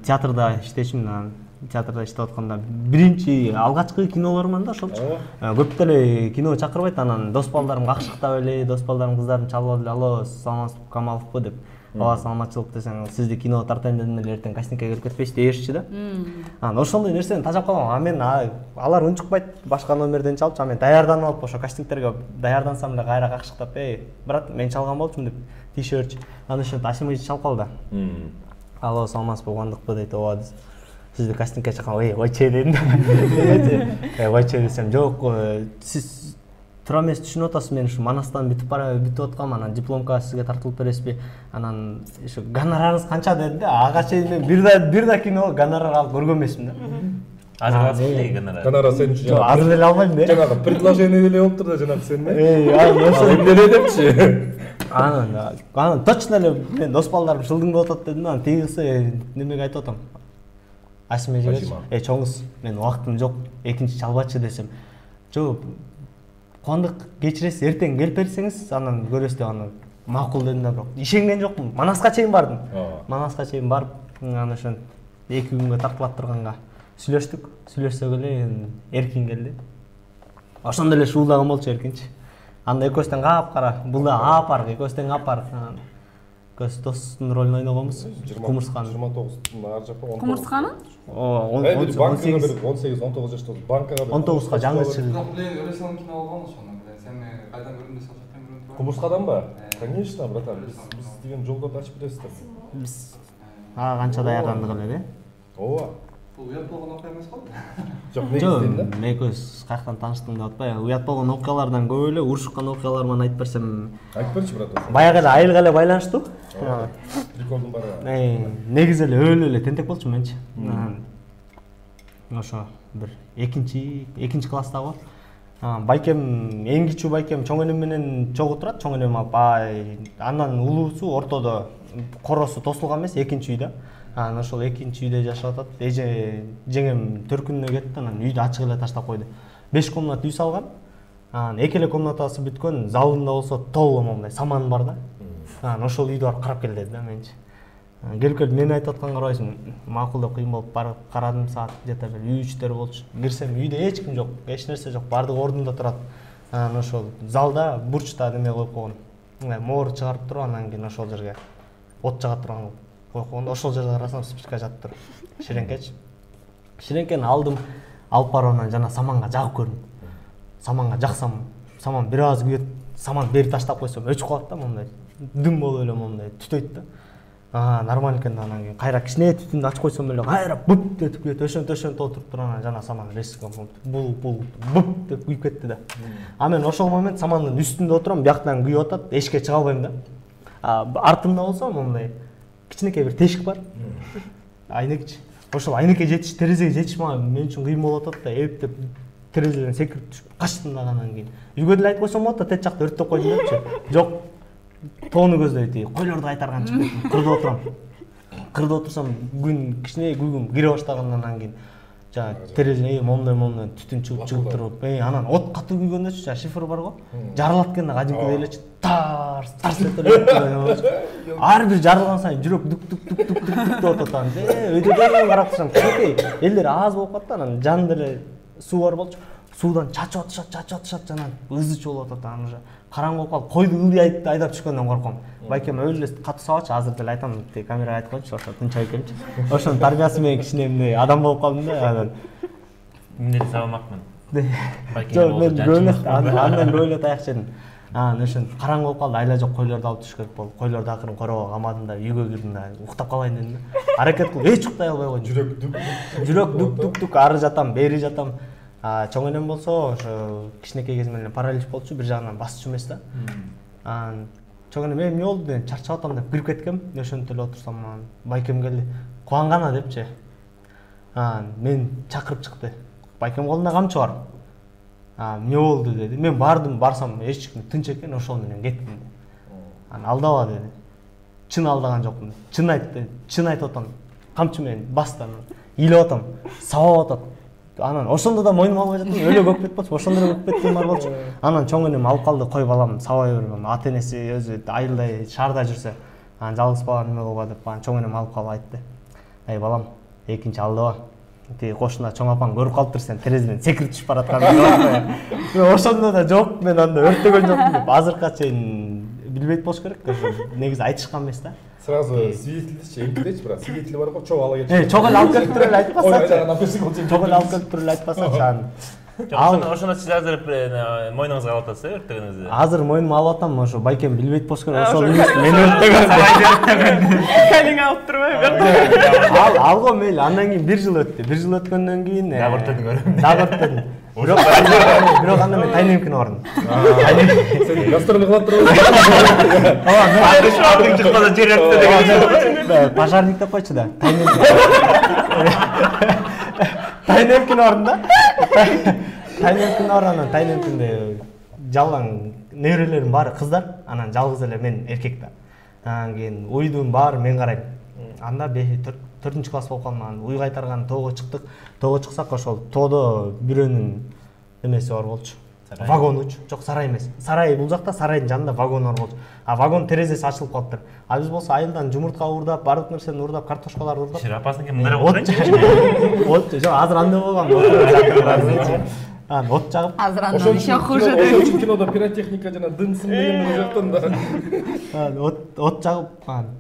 театрда иштечимин, театрда иштеп атканда биринчи алгачкы кинолормун да ошолчу. Көп деле кино чакырбайт, анан дос балдарым какшыктап эле, дос балдарым кыздарын чалып эле, алло, Саламатсыз Камаловпу деп. Ооба, саламатчылык десең, сизди кино тартайын дедим эле, эртең кастингке келип кетпейсизби дешчи да. Анан ошондой нерсени тажап калгам. А мен алар унчукпайт, башка номерден чалчу, а мен даярданып алып ошо кастингтерге даярдансам эле кайра какшыктап, брат, мен чалган болчумун деп тишөрчү. Анан ошентип Асимович чалып калды. Алло, саламатсызбы, кубандыкпы дейт. Ооба, сизди кастингке чакыргам. Ойче дедим. Ойче десем, жок, сиз туура эмес түшүнүп атасыз, мен ушу Манастан бүтүп аткам, анан дипломка сизге тартылып бересизби? Анан ушу гонорарыңыз канча деди да. Ага чейин мен бир да кино гонорар алып көргөн эмесмин да. Азыр аласың гонорар. Гонорар сен үчүн. Азыр эле албайм да. Жанагы предложение деле болуптур да, жанагы сен. Ошо эмне депчи? Анан точно эле мен дос балдарым жылдың болуп атат дедим, анан тигиси немеге айтып атам. Асимежиге, чоңуз, мен убактым жок, экинчи чалбачы десем. Жок, кубандык кечиресиз, эртең келип берсеңиз, анан көрөсүз деп анан макул дедим да, бирок ишенген жокмун. Манаска чейин бардым. Манаска чейин барып, анан ошон 2 күнгө тартылат турганга сүйлөшсөк эле Эркин келди. Ошондо эле шуулдаган болчу Эркинчи. Анда экөөстөн капкара, бул да апар, экөөстөн апар. Көз достун ролун ойногонбуз. Кумурсканы 29 ар жакта 10. Кумурсканы? 18-19 жашта банкага 19га жаңы чыгып. Өрөсөн кино болгон ошону билем. Сен кайдан көрдүң десең, жактан көрдүм. Кумурскадан ба? Конечно, братан. Биз деген жолдорду ачып бересиздер. Биз канча даярдандык эле да. Ооба. Бул уят болгон окуя эмес го? Жок, мен экөөбүз каяктан тааныштың деп атпай, уят болгон окуялардан көп эле, урушкан окуяларыман айтып берсем. Айтып берчи, брат. Баягы эле айылга эле байланыштуу. Приколдун бары. Негизи эле өлү эле тентек болчу менчи. Ошо бир экинчи класста бол. Байкем, эң кичүү байкем чоң энем менен чогуу турат. Чоң энем андан улуусу ортодо коросу тосулган эмес, экинчи үйдө. Анан ошол экинчи үйдө жашап атат. Жеңем төркүнүнө кетти, анан үйдү ачык эле таштап койду. 5 комнат үй салган. Анан 2 эле комнатасы бүткөн, залында болсо толо момундай саман бар да. Анан ошол үйдү барып карап кел деди да менчи. Келип мен айтып атканга карабайсың, макул деп кыйын болуп барып карадым, саат где-то бир 3-төр болчу. Кирсем үйдө эч ким жок, эч нерсе жок, бардыгы ордунда турат. Анан ошол залда бурчта неме коюп койгон. Моор чыгарып туруп, анан кийин ошол жерге от жага турган коюп койгондо, ошол жерде карасам спичка жатыптыр. Ширенкечи. Ширенкени алдым, алып барып анан жана саманга жагып көрдүм. Саманга жаксам, саман бир аз күйөт, саман бери таштап койсом өчүп калат да, момундай. Дым болуп эле момундай түтөйт да. Нормально экен, анан кийин кайра кичине түтүндү ачып койсом эле кайра буп деп күйөт, ошентип отуруп туруп анан жана саман резко бул буп деп күйүп кетти да. А мен ошол момент самандын үстүндө отурам, бияктан күйүп атат, эшикке чыга албайм да. Артымда болсо момундай кичинекей бир тешик бар. Айнекчи. Ошол айнекке жетиш, терезеге жетиш мен үчүн кыйын болуп атат да, эптеп терезеден секирип түшүп качтым да, анан кийин. Үйгө деле айтып койсом болот да, тет жакта өрттөп койдум депчи. Жок. Тоону көздөйт, койлорду кайтарган чыгып кеттим. Кырда отурам. Кырда отурсам күн кичине күйгүм кире баштагандан кийин жана терезеден момундай түтүн чыгып туруп, анан от катуу күйгөндө шифр бар го. Жарылат экен да, кадимкидей эле тарс этип эле. Ар бир жарылган сайын жүрөк дук деп атат. Өйдө карап турсам, кичинекей элдер аз болуп калды, анан жанында эле суу бар болчу. Суудан чачып атышат, жана ызычы болуп атат. Анан уже караңгы болуп калып, койду ылдый айдап түшкөндөн корком. Байкем өлү эле катуу сабачы, азыр деле айтам, камерага айтып койчу, ошо тынчайып келчи. Ошонун тарбиясы менен кичине эмне адам болуп калдым да, анан эмнени сабамакмын. Жок, мен андан бөлө таяк жедим. ошентип караңгы болуп калды, айла жок, койлорду алып түшүш керек болду. Койлорду акырын короо камадым да, үйгө кирдим да, уктап калайын дедим да. Аракет кылып эч уктай албай койдум. Жүрөк дук ары жатам, бери жатам. Чоң энем болсо ошо кичинекей кезимден эле паралич болчу, бир жагынан басчу эмес да. Чоң энем эмне болду деп чарчап атам деп кирип кеткем. Ошентип эле отурсам байкем келди. Кубангана депчи. Мен чакырып чыкты. Байкем колунда камчы бар. Эмне болду деди. Мен барсам эч ким тынч экен, ошол менен кеттим. Алдаба деди. Чын алдаган жокмун. Чын айтты, чын айтып атам. Камчы менен басты, илеп атам, сабап атат. Анан ошондо да мойнума албай жаттым, өлө көкпөт болчу, ошондо эле көкпөттүм бар болчу. Анан чоң энем алып калды, кой балам сабай бер, ата энеси өзү айылдай шаарда жүрсө, жалгыз бала неме кылба деп, чоң энем алып калып айтты. Ай балам, экинчи алдыба. Тиги кошуна чоң апаң көрүп калыптыр сен терезеден секирип түшүп баратканыңды. Мен ошондо да жок, мен анда өрттөгөн жокмун деп, азыркыга чейин билбейт болуш керек. Ошо негизи айтышкан эмес да. Сразу свидетельдичи, эмгидечи, бирок свидетели бар го, чогуу ала кетти. Чогуу эле алып келип туруп эле айтпасачы. Чогуу эле алып келип туруп эле айтпасачы. Ошондо сиз азыр мойнуңузга алып атасыз, өрттөгөнүңүздү. Азыр мойнума алып атам, ошо байкем билбейт болуш керек. Ошол эмес, мен өрттөгөн. Калиң алып турбайбы? Алго мейли, андан кийин 1 жыл өттү. 1 жыл өткөндөн кийин дагы өрттөдүң. Дагы өрттөдүм. Бирок анда мен тайнемкини бардым. Сен гастроль кылып турбайсың. Алдың чыкпаса жер өрттө деген. Пожарник деп койчу да. Тайнемкини бардым да. Тайнемкини баргандан тайнемкинде жалаң неберелерим баары кыздар, анан жалгыз эле мен эркек да. Анан кийин уйдум баары мен карайм. Анда 4-класс болуп калган, уй кайтарган тоого чыктык. Тоого чыксак ошол тоодо бирөөнүн эмеси бар болчу. Вагонучу. Жок, сарай эмес. Сарай бул жакта, сарайдын жанында вагон бар болчу. Вагон терезеси ачылып калыптыр. Биз болсо айылдан жумуртка уурдап, баардык нерсени уурдап, картошкаларды уурдап. Ширапасын ким мындай отурайынчы? От, жок, азыр андай болгон. От жагып. Азыр андан ещё хуже. Ошол үчүн кинодо пиротехника жана дымсын деген жактан да. От жагып,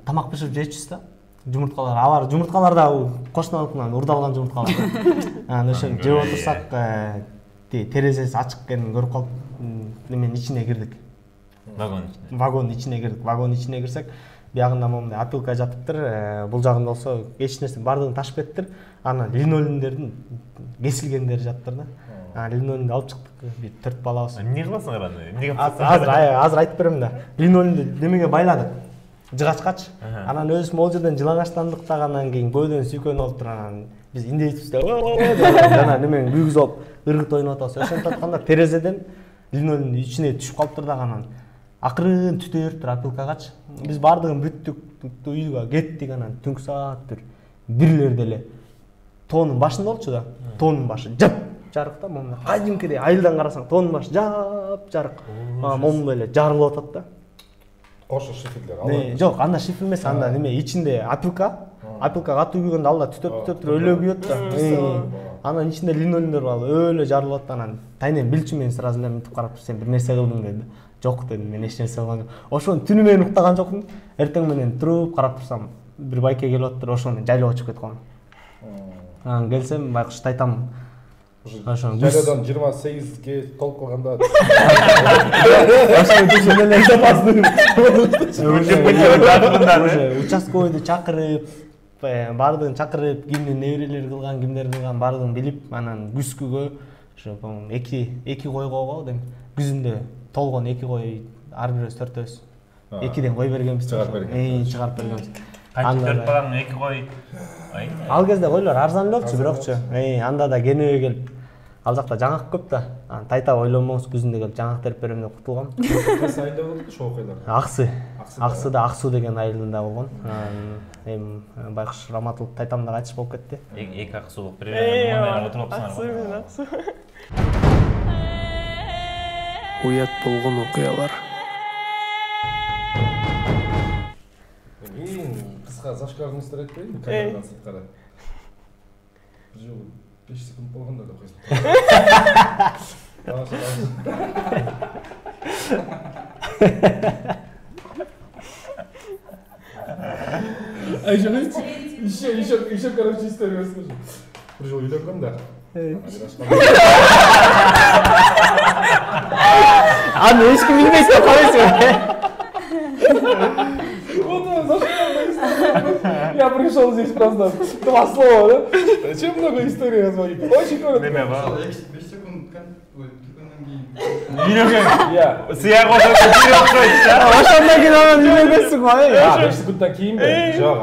тамак бышырып жейчүбүз да. Жумурткалар, алар жумурткалар да кошуналыкынан урдалган жумурткалар. Ошо жеп отурсак, терезеси ачык экенин көрүп калып, неменин ичине кирдик. Вагон ичине кирдик. Вагон ичине кирсек, биягында момундай опилка жатыптыр, бул жагында болсо эч нерсе бардыгын ташып кетиптир. Анан линолеумдердин кесилгендери жатыптыр да. Линолеумду алып чыктык, бир 4 балабыз. Эмне кыласыңар аны? Эмнеге? Азыр айтып берем да. Линолеумду немеге байладык. Жыгачкачы. Анан өзүбүз могул жерден жылаңачтандык да, анан кийин көйдөн сүйкөнүп алыптыр, анан биз индейбиз да. Жана немен күйгүзүп алып ыргыт ойноп атабыз. Ошентип атканда терезеден линолеумдун ичине түшүп калыптыр да, анан акырын түтө бериптир опилкагачы. Биз бардыгын бүттүк, үйгө кеттик, анан түнкү саат 1-лерде эле тоонун башында болчу да. Тоонун башы жап жарык да, момундай кадимкидей айылдан карасаң тоонун башы жап жарык. Момундай эле жарылып атат да. Кошо шифрлер. Жок, анда шифр эмес, анда неме ичинде опилка. Опилка катуу күйгөндө алда түтөп өлө күйөт да. Анан ичинде линолеумдер бар, өлө жарылып атты. Анан тайнем билчү, мен сразу эле мынтип карап, сен бир нерсе кылдың деди. Жок дедим, мен эч нерсе кылган жок. Ошону түнү менен уктаган жокмун. Эртең менен туруп карап турсам, бир байке келип атыптыр, ошону жайлап өчүп кеткөн. Анан келсем, байкуш тайтам. Ошону жарадан 28ге толуп калганда. Ошону түшүп эле запасны. Участковыйду чакырып, бардыгын чакырып, кимдин неберелери кылган, кимдер кылган бардыгын билип, анан күзгүгө ошо эки кой койгон дейм. Күзүндө толгон 2 кой, ар бирөөбүз 4-төбүз. 2ден кой бергенбиз. Чыгарып бергенбиз. Канча 4 балаң 2 кой. Ал кезде койлор арзан эле болчу, бирокчу. Анда да кенебе келип, ал жакта жаңак көп да. Тайта ойлонмоңуз, күзүндө келип жаңак терип берем деп кутулгам. Кайсы айылда болду ошол окуялар? Аксыда, Аксуу деген айылында болгон. Эми байкуш Раматыл тайтам да кайтыш болуп кетти. Эки Аксуу болуп бир отуруп Аксуу. Уят болгон окуялар. Кыска зашкардын истер айтпайбы? Камерадан сырткары. Бир жолу 5 секунд болгондо да койсун. Ай жөнөйчү. Еще короче история расскажу. Бир жолу үйлөнгөм да. Аны эч ким билбейт деп карайсың. Вот я пришел здесь просто 2 слова, да? Чем много историй разговаривать? Очень коротко. 5 секунд Я. Сыя кошо кирип койчу. Ошондон кийин анан үйлөнгөнсүң го. 5 секундтан кейін бе? Жоқ,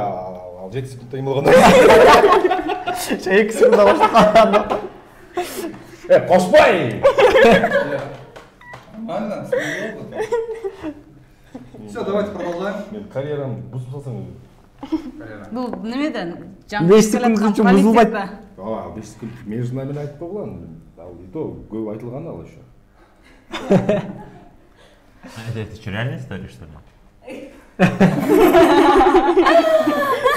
ал 7 секундта имылғанда. 2 секундда баштап калган. Қошпай! Нормально, все, давайте продолжаем. Мен карьерам бұзып салсаң. Бул немеден? 5 секунд үчүн бузулбайт. 5 секунд между нами айтпа болған. Ал и то көп айтылған ал еще. Это что, реальная история, что ли?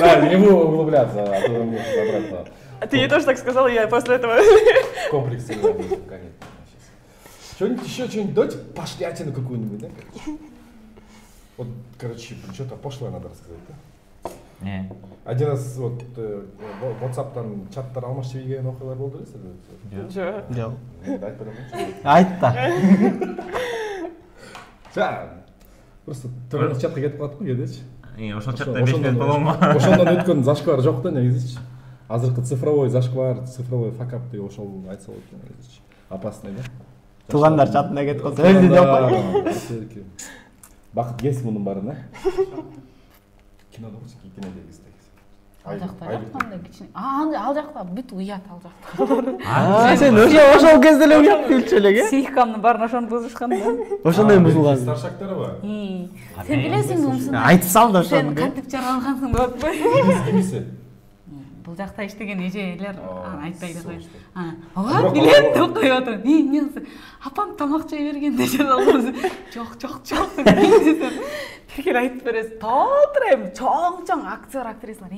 Да, не буду углубляться, а то мне забрать. А ты ей тоже так сказал, я после этого... Комплекс конечно. Что-нибудь еще, что-нибудь дайте пошлятину какую-нибудь, да? Вот, короче, что-то пошлое надо рассказать, да? Не. Один раз вот WhatsApp'тан чаттар алмашып жіберген оқиғалар болды Жоқ. Жок. Айтпай қойыңызшы. Айт да. Просто төрөңүз чатқа кетіп қалдық қой кедечи. Ошол чатта 5 минут болом. Ошондон өткөн зашквар жок да негизичи. Азыркы цифровой зашквар, цифровой факап деп ошол айтса болот экен негизичи. Опасный да. Туугандар чатына кетип калса өзү жок. Бакыт кес мунун баарын, кинода болчу, кинодегиздеги. Ал жакта кандай кичине. Ал жакта бүт уят ал жакта. Сен ошол кезде эле уят билчү элең, Психикамдын баарын ошону бузушкан да. Ошондой бузулган. Старшактары бар. Сен билесиңби умсун? Айтып сал да ошону. Сен кантип жаралгансың деп атпайбы? Кимиси? Бул жакта иштеген эжелер айтпай эле коюш. Ооба, билем деп коюп атат. Мен апам тамак жей бергенде жаралган. Жок. Бир кere айтып бересиз. Толтурайм, чоң актер, актрисалар.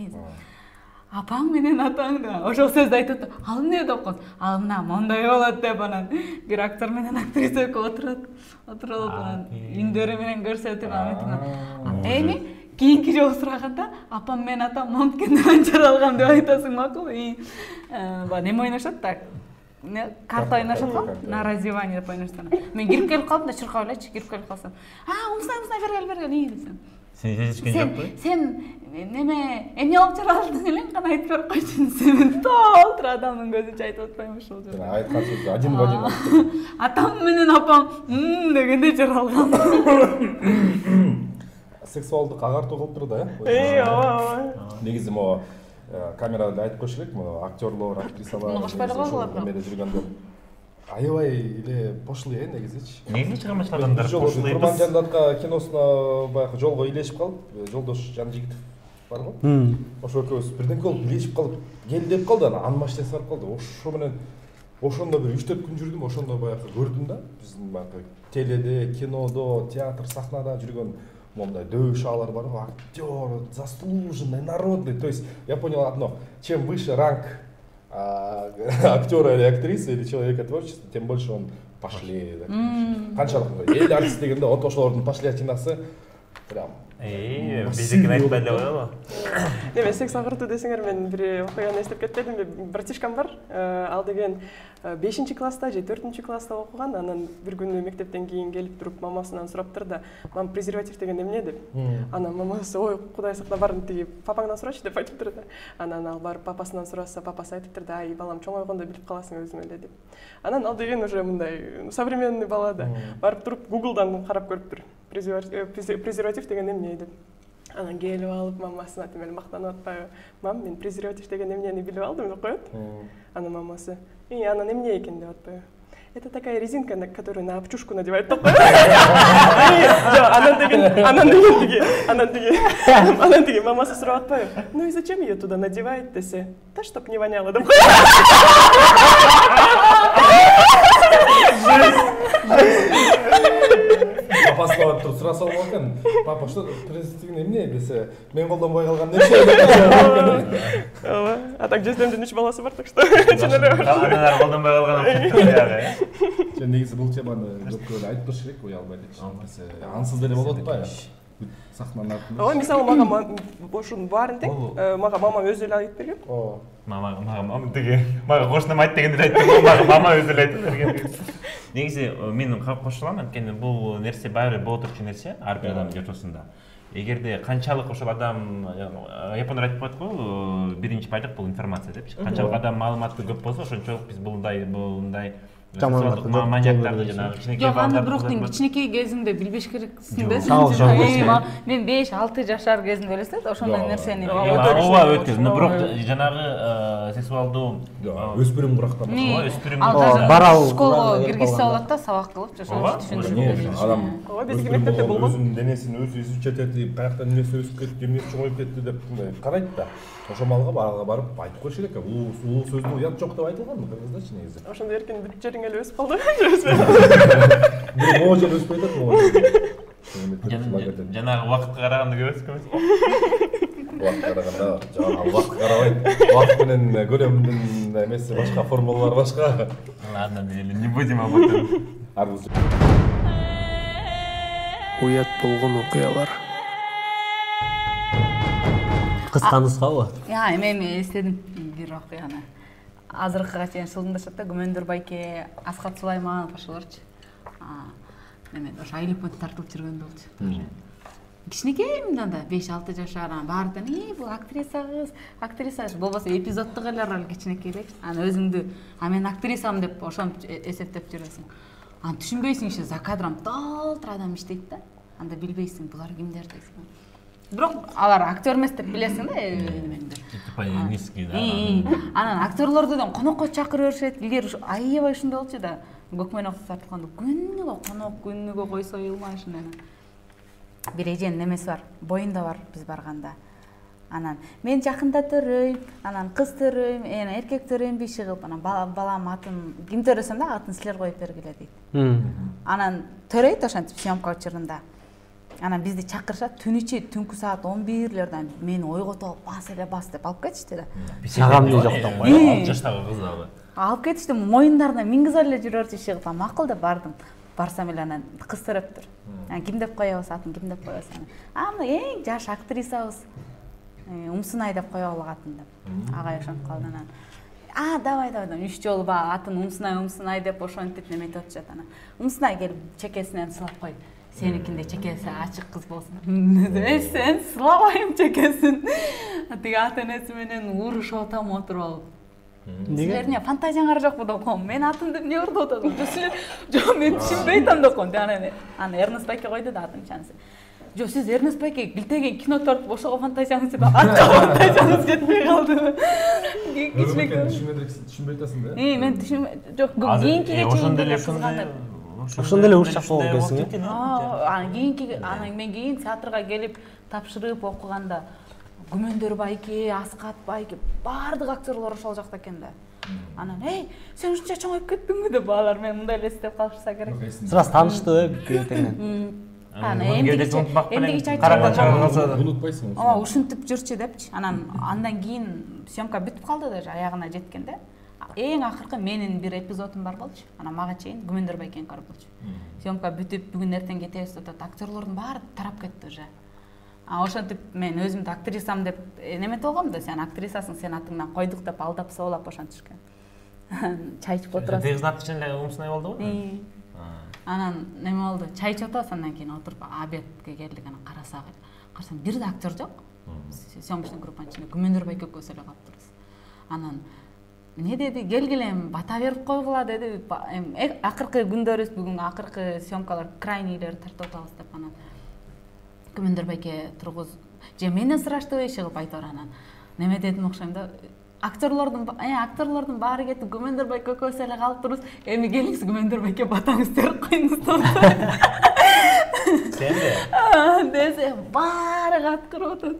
Апаң менен атаң да ошол сөздү айтып атат. Ал эмне деп коет? Ал мына мондай болот деп анан бир актер менен актриса экөө отурат анан үндөрү менен көрсөтүп анан эми кийинки жолу сураганда апам менен атам мамкенден жаралган деп айтасың макул. Неме ойношот так. Карта ойношот го, на раздевание деп ойношот. Мен кирип келип калдым да чуркап элечи, кирип келип калсам. Умсай бергел десем. Сен ешкен жок кой? Сен неме эмне болуп жаралдың элең кана айтып берип койчу. Сен толтур адамдын көзүнчө айтып атпайбы ошол жерде. Айткан сөзү один в один. Атам менен апам дегенде жаралган. Сексуалдык агартуу кылып турду, Ооба. Негизи могу камерада айтып коюш керек, могу актерлор, актрисалар, эмеде жүргөндөр аябай эле пошлый негизичи. Негизи чыгармачылардан пошлый. Курманжан атка киносуна баягы жолго илешип калып, жолдош Жанжигитов бар го. Ошо экөөбүз бирден келип илешип калып, кел деп калды, анан анмаштес барып калды. Ошо менен ошондо бир 3-4 күн жүрдүм, ошондо баягы көрдүм да. Биздин баягы теледе, кинодо, театр, сахнада жүргөн мондай дөшалар бар го, актер, заслуженный, народный. То есть я понял одно: чем выше ранг актера или актрисы или человека творчества, тем больше он пошлее. Канчалык эл артист дегенде вот ошолордун пошлятинасы прям биздикин айтпай эле коелу. Неме секс агыртуу десеңер, мен бир окуяны эстеп кетпедимби? Братишкам бар. Ал деген 5-класста же 4-класста окуган. Анан бир күнү мектептен кийин келип туруп мамасынан сураптыр да, "Мам, презерватив деген эмне?" деп. Анан мамасы: "Ой, Кудай сакта, бар тиги папаңдан сурачы" деп айтыптыр да. Анан ал барып папасынан сураса, папасы айтыптыр да: "Ай, балам, чоңойгондо билип каласың өзүң эле" деп. Анан ал деген уже мындай современный бала да. Барып туруп Google'дан карап көрүптүр. Презерватив деген эмне деп. Анан келип алып мамасына тим эле мактанып атпайбы: "Мам, мен презерватив деген эмнени билип алдым" деп коет. Анан мамасы: "Анан эмне экен" деп атпайбы. "Это такая резинка, на которую на обчушку надевают" деп коет. Анан тиги мамасы сурап атпайбы: "Ну и зачем её туда надевает?" десе. "Да чтоб не воняло" деп коет. Папасына барып туруп сураса болот экен. "Папа, что презерватив эмне?" десе, "Мен колдонбой калган нече" деп. Ооба. А так жездемдин 3 баласы бар, так что чынары бар. Аналар колдонбой калган. Негизи бул теманы көп айтып туруш керек, уялбай элечи. Ансыз деле болуп атпайбы. сахнанын артында. Ооба, мисалы мага ошонун баарын тең, мага мамам өзү эле айтып берген. Ооба. Мама деге, мага кошунам айт дегенде айттым, мама өзү эле айтып берген. Негизи мен кошулам, анткени бул нерсе баары боло турчу нерсе ар бир адамдын жашоосунда. Эгерде канчалык ошол адам, япондор айтып коет го, биринчи байлык бул информация депчи. Канчалык адам маалыматы көп болсо, ошончолук биз булундай маньяктарды жанагы кичинекей балдарды. Жок, аны бирок кичинекей кезиңде билбеш керексиң да. Мен 5-6 жашар кезимде элестет, ошондой нерсени. Ооба өтө, бирок жанагы сексуалдуу өспүрүм курактан. Өспүрүм барал школго киргизсе болот да, сабак кылып, ошону түшүндүрүп. Адам Ооба, бизге мектепте болгон. Өзүнүн денесин өзү изучать этип, каяктан эмнеси өсүп кетти, эмнеси чоңоюп кетти деп карайт да. Ошол малга баралга барып айтып коюш керек. Улуу сөздүн уят жок деп айтылган кыргыздачы негизи. Ошондо эркин бүт жериң эле өсүп калды. Могу жер өспөй атат, могу. Жанагы убакытка караганда көп эмес. Убакытка караганда, жана убакытка карабайт. Убакыт менен көлөмүнүн эмеси башка, формулалары башка. Ладно, не будем об этом. Арбуз. Уят болгон окуялар. Кыска нускабы? Мен эстедим бир окуяны. Азыркыга чейин шылдыңдашат да, Күмөндөр байке, Аскат Сулайманов ошолорчу. Ошо айлыпмын тартылып жүргөн болчу. Кичинекей мында 5-6 жашар, баардыган бул актрисагыз, болбосо эпизоддук эле роль кичинекей элечи. Аны өзүңдү, мен актрисамын деп ошентип эсептеп жүрөсүң. Аны түшүнбөйсүң, иши за кадром толтур адам иштейт да. Анда билбейсиң, булар кимдер дейсиң. Бирок алар актер эмес деп билесиң да, эмеңдер. Низкий, да. Анан актерлордон конокко чакырып беришет. Илгери аябай ушундай болчу да. Көкмөнөктү тартылганда күнүгө конок, күнүгө кой союлмай ушундай. Бир эженин немеси бар, боюнда бар биз барганда. Анан мен жакында төрөйм, анан кыз төрөйм, эркек төрөйм биши кылып, анан балам атын ким төрөсөм да атын силер коюп бергиле дейт. Анан төрөйт ошентип съемка учурунда. Анан бизди чакырышат, түнкү саат 11лерден мени ойготуп бас деп алып кетишти да. Чагам эле жоктон го. 6 жаштагы кыз дагы. Алып кетишти, моюндарына мингизип эле жүрөрчү иши кылып, макул деп бардым. Барсам эле анан кыз төрөптүр. Ким деп коебуз, атын ким деп коебуз? Мына эң жаш актрисабыз. Умсунай деп коелу атын деп. Агай ошентип калды анан. Давай, 3 жолу ба атын Умсунай деп ошентип неметип атышат анан. Умсунай келип чекесинен сылап кой. Сеникинде чекеси ачык кыз болсун. Сен сылабайм чекесин. Тиги ата-энеси менен урушуп атам отуруп алып. Силерне фантазияңар жокпу деп коем. Мен атымды эмне урдуп атасың? Жок, мен түшүнбөй атам деп коем. Аны Эрнест байке койду да атын чансы. Жок, сиз Эрнест байке билтеген кино тартып ошого фантазияңыз деп атка фантазияңыз жетпей калды. Кичинекей түшүнбөй атасың да? Мен түшүнбөй. Жок, кийинкиге чейин Ошондой эле урушак болгон экенсиң. Мен кийин театрга келип тапшырып окуганда Күмөндөр байке, Аскат байке, баардык актерлор ошол жакта экен да. Анан, сен ушунча чоңоюп кеттиңби деп алар мен мындай эле эстеп калышса керек. Сырас таанышты кетенен. Эмдигичи айтып унутпайсың. Ушинтип жүрчү депчи. Андан кийин съемка бүтүп калды даже аягына жеткенде. Эң акыркы менин бир эпизодум бар болчу. Анан мага чейин Күмөндөр байкени карап болчу. Съемка бүтүп, бүгүн эртең кетебиз деп атат. Актерлордун баары тарап кетти уже. Ошентип мен өзүмдү актрисам деп неметип алгам да, сен актрисасың, сен атыңдан койдук деп алдап соолап ошентишкен. Чай ичип отурасың. Кыздын аты чын эле Умсунай болдубу? Анан неме болду? Чай ичип атабыз, андан кийин отуруп обедке келдик, анан карасам бир да актер жок. Съемочный группанын ичинде Күмөндөр байке экөөбүз эле калыптырбыз. Анан не деди, келгиле бата берип койгула деди. Акыркы күндөрүбүз, бүгүн акыркы съемкалар крайнийлер тартып атабыз деп анан Күмөндөр байке тургуз. Же менен сураштыбы иши кылып айтып анан. Неме дедим окшойм да. Актерлордун баары кетип, Күмөндөр байке экөөбүз эле калыптырбыз. Эми келиңиз Күмөндөр байке батаңызды берип коюңуз деп. Сенде? Десе баары каткырып атат.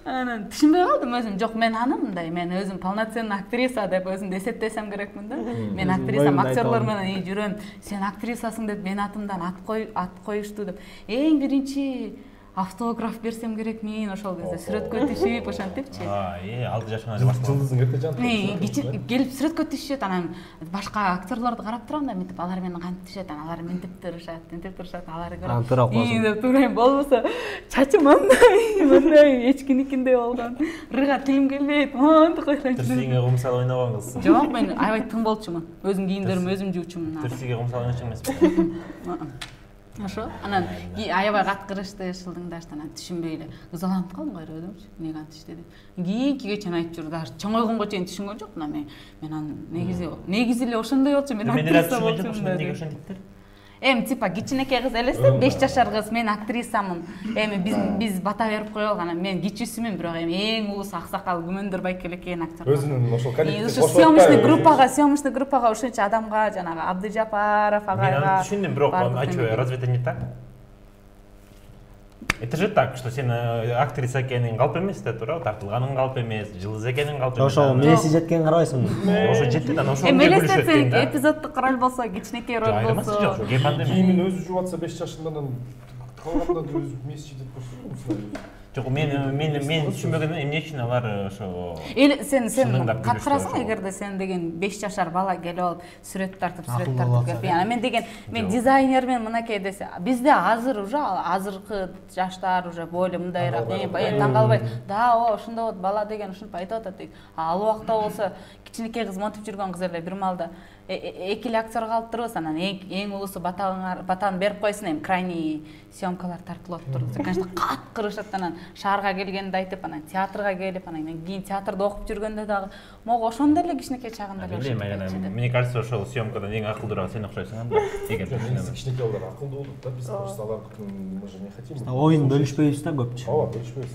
Анан түшүнбөй калдым өзүм. Жок, мен аны мындай, мен өзүм полноценный актриса деп өзүмдү эсептесем керекмин да. Мен актрисам, актерлор менен жүрөм. Сен актрисасың деп мен атымдан ат коюшту деп. Эң биринчи автограф берсем керек мен ошол кезде сүрөткө түшүп ошентипчи. Алты жашыңа башка. Жылдызың эрте жанып. Келип сүрөткө түшүшөт, анан башка актерлорду карап турам да, мынтип алар мени кантип түшөт, алар мынтип турушат, алар көрөм. Деп турайм, болбосо чачым мындай эчкиникиндей болгон. Рыга тилим келбейт, монтип койгон. Түрсиңе кумсал ойногон кызсың. Жок, мен аябай тың болчумун. Өзүм кийимдеримди өзүм жуучумун. Түрсиңе кумсал ойночуң эмеспи? Ошо, анан аябай каткырышты шылдыңдашты, анан түшүнбөй эле ызаланып калдым кайра өзүмчү. Эмне кантишти деп. Кийинкиге чейин айтып жүрдү, даже чоңойгонго чейин түшүнгөн жокмун. Мен анан негизи эле ошондой болчу, мен актриса болчумун деп. Ошондиктер. Типа кичинекей кыз элестет, 5 жашар кыз, мен актрисамын. Биз бата берип коелук, анан мен кичүүсүмүн, бирок эң улуусу аксакал Күмөндөр Байкелек актер. Өзүнүн ошол коллектив съемочный группага ушунча адамга, жанагы Абдыжапаров агайга. Мен түшүндүм, бирок разве это не так? Это же так, что сен актриса экениң калп эмес да, туура, тартылганың калп эмес, жылдыз экениң калп эмес. Ошол мелеси жеткенин карабайсыңбы? Ошо жетти да, ошо эмне бөлүшөт да. Эпизоддук роль болсо, кичинекей роль болсо. Жок, кепандем. Кийимин өзү жууп атса 5 жашынан калгандан өзү мес жетип көрсөтөт. Жок, мен түшүнбөгөнүм эмне үчүн алар ошо. Сен каткырасың эгерде сен деген 5 жашар бала келип алып сүрөт тартып кетпей. Анан мен дизайнермен мынакей десе, бизде азыр уже азыркы жаштар уже более мындайраак таң калбайт. Да, ошондой болот, бала деген ушинтип айтып атат дейт. Ал убакта болсо кичинекей кыз монтип жүргөн кыз эле бир маалда эки эле актер калыптырбыз, анан эң улуусу батаны берип койсун, эми крайний съемкалар тартылып атыптыр. Конечно, каткырышат, анан шаарга келгенди айтып, анан театрга келип, анан кийин театрда окуп жүргөндө дагы могу ошондой эле кичинекей чагында эле. Мне кажется, ошол съемкадан эң акылдуураак сен окшойсуң анда. Кичинекей балдар акылдуу болот да, биз просто алардыкын мы же не хотим. Оюн бөлүшпөйбүз да көпчү. Ооба, бөлүшпөйбүз.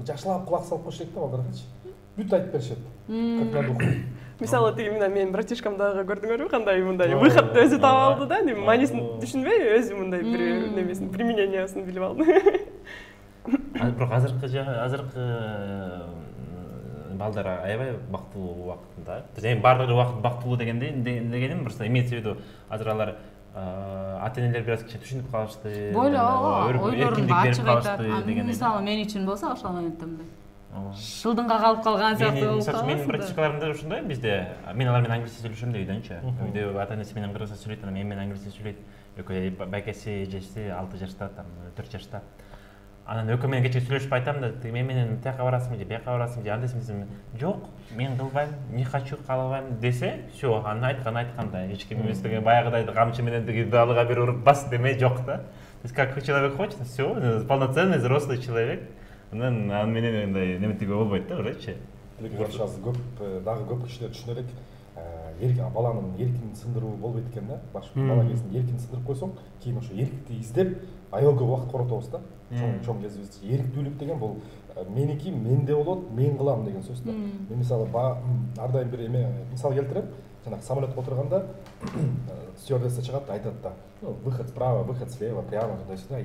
Жакшылап кулак салып койшо керек да балдаргачы. Бүт айтып беришет. Как надо ухо. Мисалы именно менин братишкам дагы көрдүңөрбү кандай мындай выходду өзү таап алды да, маанисин түшүнбөй өзү мындай бир немесин применениясын билип алды. Бирок азыркы балдар аябай бактылуу убактында. Эми баардыгы убакыт бактылуу дегеним просто имеется в виду азыр алар ата-энелер бир аз түшүнүп калышты. Ойлорун ачык айтат. Мисалы мен үчүн болсо ошол моментте шылдыңга калып калган сыяктуу болуп калат. Менин практикаларымда ошондой, бизде мен алар менен англисче сөйлөшөм да үйдөнчү. Үйдө ата-энеси менен кыргызча сүйлөйт, анан мен менен англисче сүйлөйт. Экөө байкеси жешти 6 жашта, 4 жашта. Анан экөө менен кече сүйлөшүп айтам да, мен менен тияка барасыңбы же бияка барасыңбы же андайсың эмесиңби? Жок, мен кылбайм, не хочу, каалабайм десе, всё, анан айткан да. Эч ким эмес деген баягыдай камчы менен деги далыга бир уруп бас демей жок да. То есть как человек хочет, всё, полноценный взрослый человек. Анан менен мындай неметиге болбойт да, ырачы. Дагы көп кишилер түшүнө элек, баланын эркин сындыруу болбойт экен да. Бала кезинде эркин сындырып койсоң, кийин ошо эркти издеп аялга убакыт коротобуз да. Чоң кезибиз. Эрктүүлүк деген бул меники менде болот, мен кылам деген сөз да. Мен мисалы ар дайым бир мисал келтирем. Жанагы самолетко отурганда стюардесса чыгат, айтат да, выход справа, выход слева, прямо туда-сюда.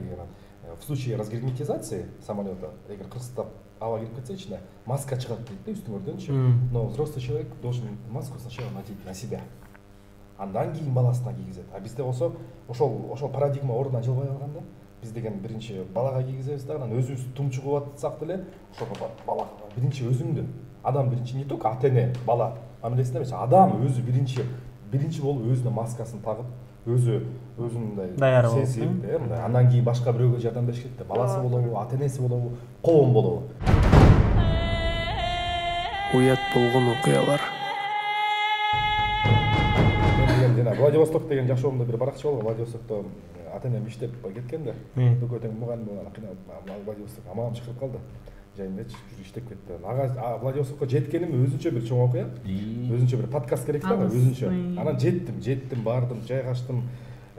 В случае разгерметизации самолета, эгер кырсыктап аба кирип кетсе ичине, маска чыгат дейт да үстүңөрдөнчү. Но взрослый человек должен маску сначала надеть на себя. Андан кийин баласына кийгизет. А бизде болсо ошол парадигма ордунан жылбай калган да. Биз деген биринчи балага кийгизебиз да, анан өзүбүз тумчугуп атсак деле, ошол бала биринчи өзүңдүн. Адам биринчи не только ата-эне, бала мамилесинде эмес, адам өзү биринчи болуп өзүнө маскасын тагып, өзүндай сезип, мындай андан кийин башка бирөөгө жардам бериш керек да. Баласы болобу, ата-энеси болобу, коом болобу. Уят болгон окуялар. Мен жана Владивосток деген жашоомдо бир баракчы болгон. Владивостокто ата-энем иштеп кеткен да. Бүгүн тең мугалим болгон кыйналып Владивосток мамам чакырып калды. Жайындачы жүр иштеп кетти. Владивостокко жеткеним өзүнчө бир чоң окуя. Өзүнчө бир подкаст керек да, өзүнчө. Анан жеттим, бардым, жайгаштым.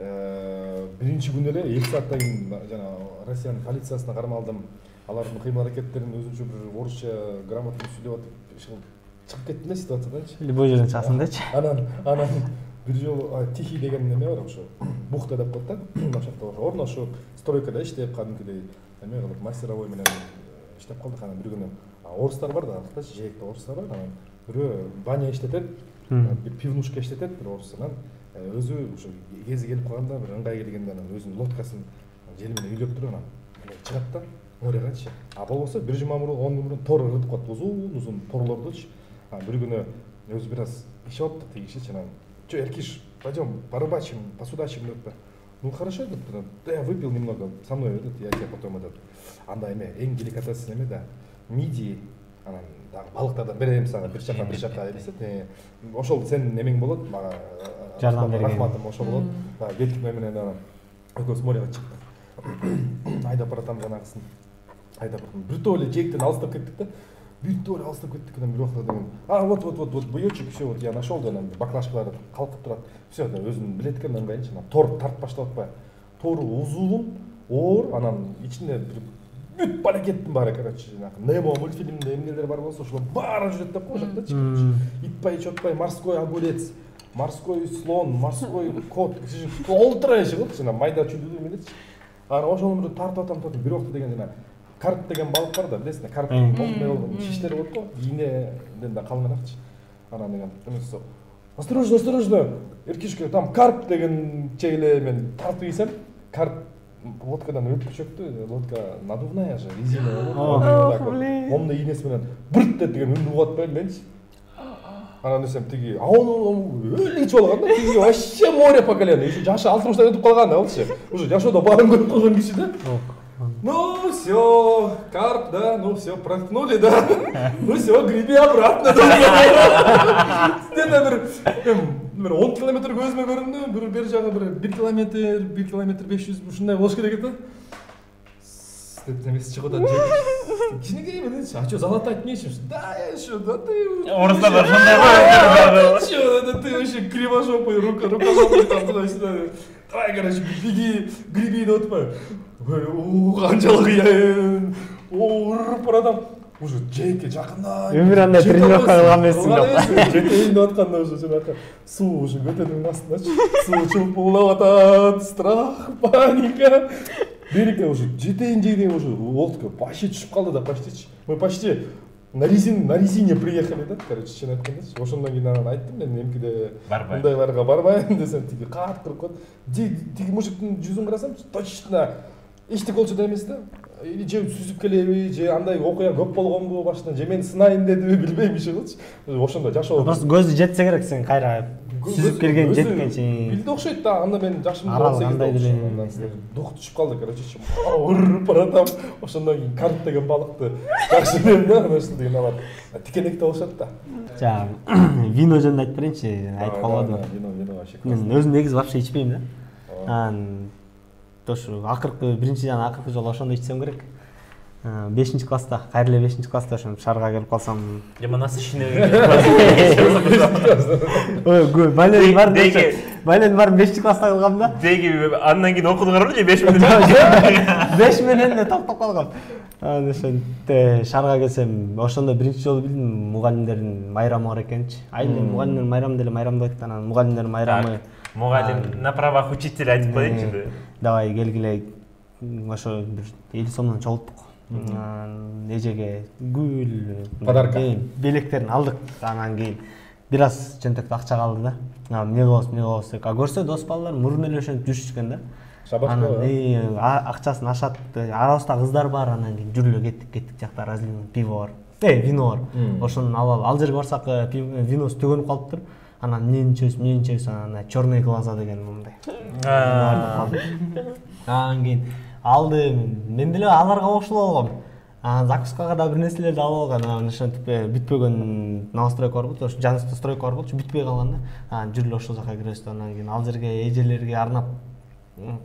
Биринчи күнү эле 2 сааттан кийин жана Россиянын полициясына кармалдым. Алардын кыймыл-аракеттерин өзүнчө бир орусча грамотно сүйлөп атып чыгып кеттим да ситуациядан. Любой жерден чыгасың-дачы. Анан бир жолу Тихий деген неме бар, ошо бухта деп коет да. Ошондо ордуна ошо стройкада иштеп, кадимкидей неме кылып мастеровой менен иштеп калдык. Анан бир күнү орустар бар да, артта жээкте орустар бар. Анан бирөө баня иштетет, бир пивнушка иштетет, бир орус. Анан өзү ошо кези келип калганда бир ыңгай келгенде анан өзүнүн лодкасын жел менен үйлөп туруп анан чыгат да морягачы. А болбосо 1 жума мурун 10 күн мурун тор ырытып коет, узун торлордучу. Бир күнү өзү бир аз иши болупту тиги киши чынан. Чё, Эркиш, пойдем порыбачим, посудачим деп. Ну хорошо, деп. Да я выпил немного, со мной этот, я тебе потом этот. Анда эме, эң деликатесин эме да, мидии, анан дагы балыктардан берем сага бир чака десет. Ошол сенин эмең болот, мага жардам берген. Рахматым ошол болот. Келдик менен анан экөөбүз моряга чыктык. Айдап баратам жанагысын. Айдап баратам. Бир топ эле жээктен алыстап кеттик да. Бир топ эле алыстап кеттик, анан бир убакта деген. Вот буёчек, всё, вот я нашел, анан баклажкалар калкып турат. Всё, өзүн билет экен, ыңгайынча, тор тартып баштап атпайбы. Тору узун, оор, анан ичинде бир бүт баракеттин баары, короче, жанагы Немо мультфильминде эмнелер бар болсо, ошолор баары жүрөт деп коюшат да. Итпай, чотпай, морской огурец, морской слон, морской кот, олтура иши болчу, жана майда чүдүлүү эменечи. Анан ошону тартып атам, бир убакта деген жана карп деген балык бар да, билесиң, карп шиштери болот го, ийнеден да калыңыракчы. Анан деген эмеси, осторожно, Эркишке, там карп деген чейле мен тартып ийсем, карп лодкадан өтүп чөктү, лодка надувная же, резиновая лодка. Момда ийнеси менен бырт деген үндү угат атпайбы менчи. Анан десем тиги, өлүк ичип алган да, тиги вообще море по колено, еще жашы 60-тан өтүп калган да, болчу. Уже жашоодо баарын көрүп койгон киши да. Ну все, карп, да, ну все, проткнули, да. Ну все, греби обратно. Мен 10 километр көзүмө көрүндү, бир жагы 1 километр 500 ушундай болуш керек экен. Деп немеси чыгып атат. Кичинекей мененчи, а что залатать нечем? Да, я еще, да ты. Орыстар ошондой. Чё, ты вообще кривожопый, рукожопый там туда-сюда. Давай, короче, греби деп атпайбы. Канчалык аяйын. Уруп баратам. Уже жээкке жакындай. Өмүр андай тренировка кылган эмессиң да. Жетейин деп атканда уже жанагы суу уже көтөнүн астындачы. Суу чулпулап атат, страх, паника. Береке уже жетейин уже лодка почти түшүп калды да, почтичи. Мы почти на резине приехали да, короче, чын айткандачы. Ошондон кийин анан айттым мен эмкиде мындайларга барбайм десем, тиги кат кырып коет. Тиги мужиктин жүзүн карасам точно эчтеке болчу да эмес да. Или же сүзүп келеби, же андай окуя көп болгонбу башынан, же мен сынайын дедиби билбейм иши кылчу. Ошондо жашоо. Просто көзү жетсе керек сен кайра сүзүп келген жеткенче. Билди окшойт да, анда мен жашым 18 болчу. Дух түшүп калды, короче, уруп баратам. Ошондон кийин карп деген балыкты жакшы билем да, ошол деген алар. Тикенекте болушат да. Жа, вино жөнүндө айтып берейинчи, айтып калбадым. Вино вообще. Мен өзүм негизи вообще ичпейм да. Тошу акыркы биринчи жана акыркы жолу ошондо ичсем керек. 5-класста, кайра эле 5-класста ошо шаарга келип калсам, Жема насыщенный. Ой, байлен бар. Байлен бар 5-класста калгам да. Деги андан кийин окудуңарбы же 5 минут? 5 менен эле токтоп калгам. Анан ошентип шаарга келсем, ошондо биринчи жолу билдим мугалимдердин майрамы бар экенчи. Айыл мугалимдердин майрамы деле майрамдайт, анан мугалимдердин майрамы. Мугалим на правах учителя айтып коеюнчу. Давай келгиле, ошо бир 50 сомдон чогулттук. Эжеге гүл, подарка, белектерин алдык. Анан кийин бир аз чөнтөктө акча калды да. Эмне кылабыз деп. Көрсө дос балдар мурун эле ошентип жүрүшкөн да. Анан акчасын ашат, арабызда кыздар бар, анан кийин жүрүлө кеттик жакта разливный пиво бар. Вино бар. Ошону алып ал жерге барсак виносу төгөнүп калыптыр. Анан эмнени ичебиз, анан черные глаза деген мындай. Анан кийин алды, мен деле аларга окшолуп алгам. Анан закускага да бир нерселерди алып алган. Анан ошентип бүтпөгөн новостройка бар болчу, ошо жаныбызда стройка бар болчу, бүтпөй калган да. Анан жүрүлө ошол жака киребиз да, анан кийин ал жерге эжелерге арнап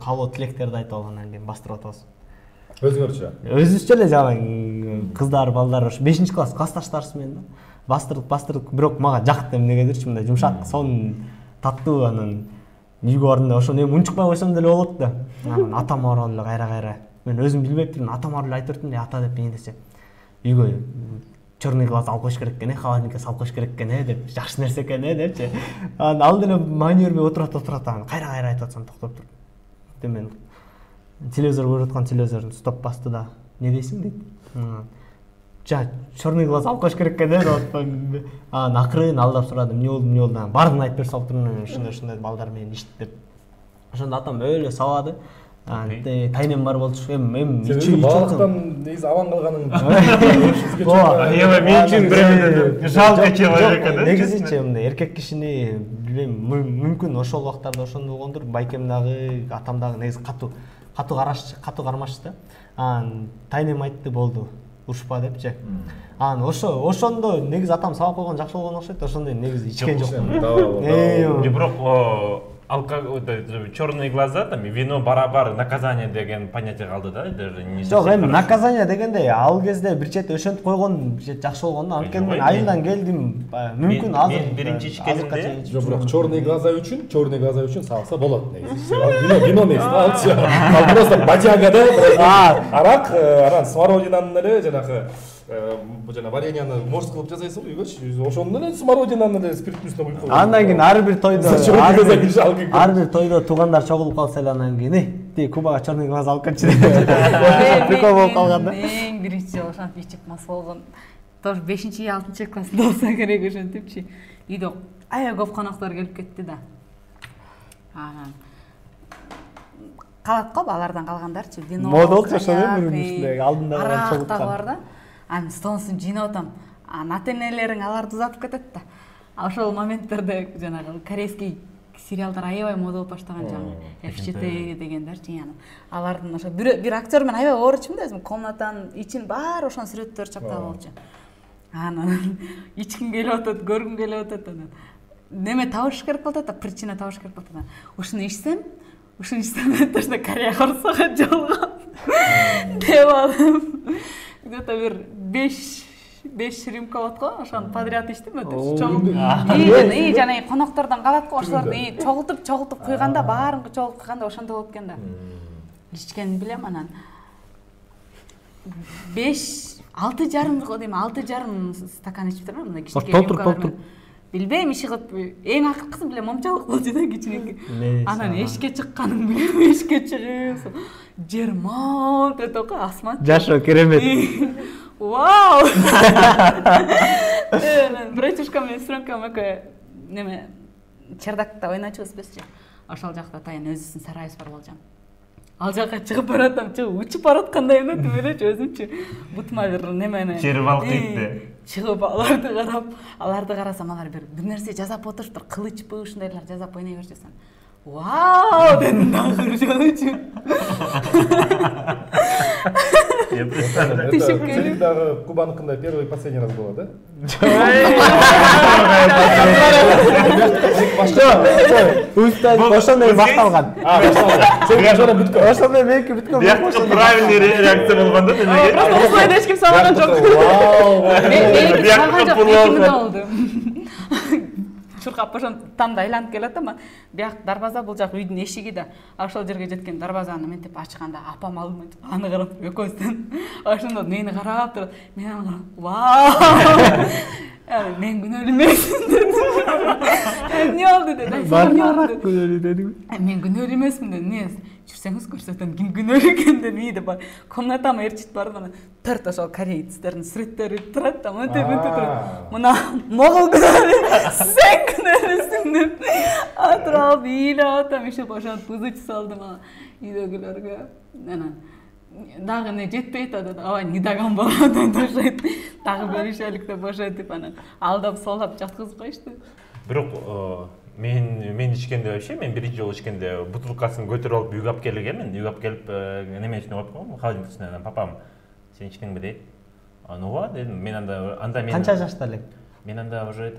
калоо тилектерди айтып алып, анан кийин бастырып атабыз. Өзүңөрчү? Өзүбүзчө эле жагы кыздар, балдар, ошо 5-класс классташтарыбыз менен да. Бастырдык, бирок мага жакты эмнегедирчи, мындай жумшак, сонун, таттуу, анан үйгө бардым да, ошону эми унчукпай койсом деле болот да. Анан атам барып эле кайра. Мен өзүм билбептирмин, атам барып эле айтып бердим, ата деп эмне десе. Үйгө черный глаз алып коюш керек экен, холодильникке салып коюш керек экен, деп, жакшы нерсе экен, депчи. Анан ал деле манерме отурат, анан кайра айтып атсам токтоп туруп. Мен телевизор көрүп аткан телевизордун стоп басты да. Не дейсиң дейт. Черный глаз алып коюш керек экен, деп. Анан акырын алдап сурадым, эмне болду? Бардын айтып берип салып турмун, ушундай балдар менен ичти деп. Ошондо атам өлө сабады. Тайнем бар болчу. Эми Сен балыктан негизи аван калганың. Эми мен үчүн бир жалко человек да. Негизичи мындай эркек кишини билбейм, мүмкүн ошол убактарда ошондой болгондур. Байкем дагы, атам дагы негизи катуу кармаш да. Тайнем айтты болду. Урушпа депчи. Ошондо негизи атам сабак койгон жакшы болгон окшойт. Ошондой негизи ичкен жокмун. Бирок черные глаза, там вино барабар наказание деген понятие калды да, даже не совсем. Жок, эми наказание дегенде ал кезде бир чети ошентип койгон жакшы болгондо, анткени мен айылдан келдим, мүмкүн азыр. Мен биринчи ичкенимде, жок, бирок черный глаза үчүн салса болот негизи. Вино негизи алчы. Ал просто бачага да, арак, анан смородинанын эле жанагы жана вареньяны морс кылып жасайсың го үйгөчү. Ошондон эле смородинаны эле спирттин үстүнө куюп коюп. Андан кийин ар бир тойдо туугандар чогулуп калса эле анан кийин тиги Кубага черный глаз алып келчи деп. Прикол болуп калган да. Эң биринчи ошентип ичип мас болгон. Тоже 5-6 классында болсо керек ошентипчи. Үйдө аябай көп коноктор келип кетти да. Анан калат го алардан калгандарчы. Вино. Модалчы ошол үстүндө алдында чогулткан бар да. Анын столун жыйнап атам. Ата-энелериң аларды узатып кетет да. Ошол моменттерде жанагы корейский сериалдар аябай мода болуп баштаган жаңы FCT дегендерчи яны. Алардын ошо бир актер менен аябай ооручумун да өзүм. Комнатанын ичин баары ошонун сүрөттөрү чапталып болчу. Анан ичким келип атат, көргүм келип атат анан. Неме табыш керек болуп атат, причина табыш керек болуп атат. Ушуну ичсем точно Корея корсого жолгон. Деп алдым. Где-то бир 5 рюмка болот го, ошону подряд ичтим өтө чогулуп. И жана коноктордон калат го, ошолорду чогултуп куйганда, баарыңкы чогулуп куйганда ошондой болуп экен да. Ичкенин билем анан 6,5 дейм, 6,5 стакан ичиптирмин, мындай кичине. Толтуруп. Билбейм, иши кылып, эң акыркысын билем, момчалык болчу да кичинекей. Анан эшикке чыкканым билем, эшикке чыгып, жер мамт этип го, асман. Жашоо керемет. Вау! Братишкам менен сестрам экөө неме чердакта ойночубуз бизчи. Ошол жакта тайын өзүбүздүн сарайыбыз бар болчу. Ал жакка чыгып баратам, учуп бараткандай өнөтүп элечи өзүмчү. Бутума бир немени чырып алып кетти. Чыгып аларды карасам, алар бир нерсе жасап отурушуптур, кылычпы ушундайлар жасап ойной беришсем. Вау! Дедим дагы жолучу. Дагы Кубаныкында первый и последний раз было, да? Ошондой башталган. Ошондой меники бүткөн. Бияктыкы правильный реакция болгон да демек. Просто осылай да эч ким салган жок. Бияктыкы болду. Чуркап ошон тамда айланып келатам, бияк дарбаза, бул жак үйдүн эшиги да. Ошол жерге жеткен дарбазаны мынтип ачканда апам алдыма аны карап экөөбүздөн ошондо мени карап турат. Мен аны карап, вау! Мен күнөөлүү эмесмин дедим. Эмне болду деди. Барак күнөөлүү дедиң. Мен күнөөлүү эмесмин деди. Эмне? Жүрсеңиз көрсөтөм ким күнөөлүү экен деп ийди. Комнатама ээрчитип бардым, анан 4 ошол корейцтердин сүрөттөрү турат да, мынтип турат. Мына могул күнөөлүү, сен күнөөлүүсүң деп. Атырап ыйлап атам, ишеп ошентип узуч салдым үйдөгүлөргө. Анан дагы не жетпей атат, аба нидаган болот деп ошентип, дагы бөлүшөлүк деп ошентип анан алдап солдап жаткызып коюшту. Бирок мен ичкенде вообще, мен биринчи жолу ичкенде бутылкасын көтөрүп алып үйгө алып келгенмин. Үйгө алып келип неме үстүнө коюп койгом, холодильник үстүнө. Папам, сен ичтиңби дейт. Ооба дедим. Мен анда мен Канча жашта элең? Мен анда уже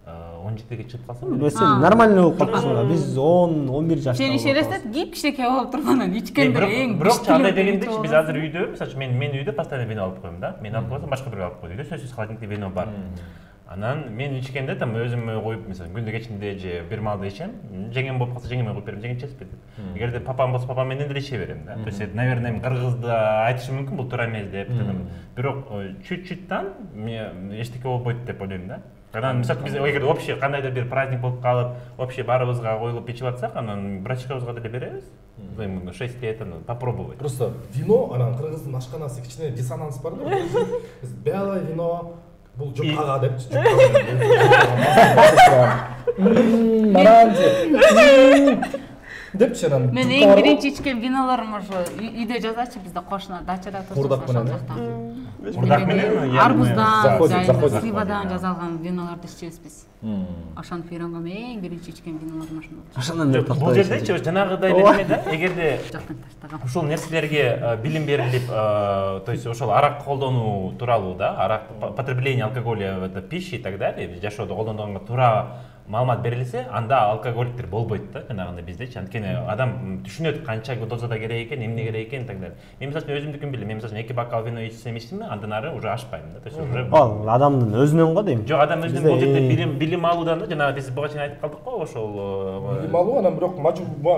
17-ге чыгып калсам. Сен нормальный болуп калыпсың. Биз 10-11 жашта. Сен ишелесет кийип-кичинекей болуп тургандан ичкендер эң. Бирок андай дегенде биз азыр үйдө, мисалы мен үйдө постоянно вино алып коем да. Мен алып койсом башка бирөө алып койду. Сөзсүз холодильникте вино бар. Анан мен ичкенде там өзүмө коюп, мисалы күндө кечинде же бир маалда ичем, жеңем болуп калса жеңеме коюп берем, жеңем чечпейт. Эгерде папам болсо папам менен деле иче берем да. То есть, наверное, кыргызда айтышы мүмкүн, бул туура эмес деп. Бирок чуть-чуттан эчтеке болбойт деп ойлойм да. Анан мисалы биз эгерде общий кандайдыр бир праздник болуп калып, общий баарыбызга коюлуп ичип атсак, анан братчикабызга деле беребиз. 6 лет попробовать. Просто вино, анан кыргыздын ашканасы кичине диссонанс бар да. Белое вино бул жукага деп депчи анан. Мен эң биринчи ичкен винолорум ошо үйдө жазачы, бизде кошуна дачада турсуз ошол жакта. Курдак менен арбуздан, сливадан жасалган винолорду ичебиз биз. Ошону үйрөнгөм, эң биринчи ичкен винолорум ошондо. Ошондон бери Бул жердечи жанагыдай неме да, эгерде Жактан таштагам. ушул нерселерге билим берилип, то есть ошол арак колдонуу тууралуу да, арак потребление алкоголя в пищи и так далее, жашоодо колдонгонго туура маалымат берилсе, анда алкоголиктер болбойт да, жанагындай биздечи. Анткени адам түшүнөт канча дозада керек экен, эмне керек экен и так далее. Мен мисалы өзүмдүкүн билем. Мен мисалы 2 бокал вино ичсем, андан ары уже ашпайм да. То есть уже Ал адамдын өзүнөн го дейм. Жок, адам өзүнүн бул жерде билим алуудан да, жанагы биз буга чейин айтып калдык го, ошол Билим алуу анан бирок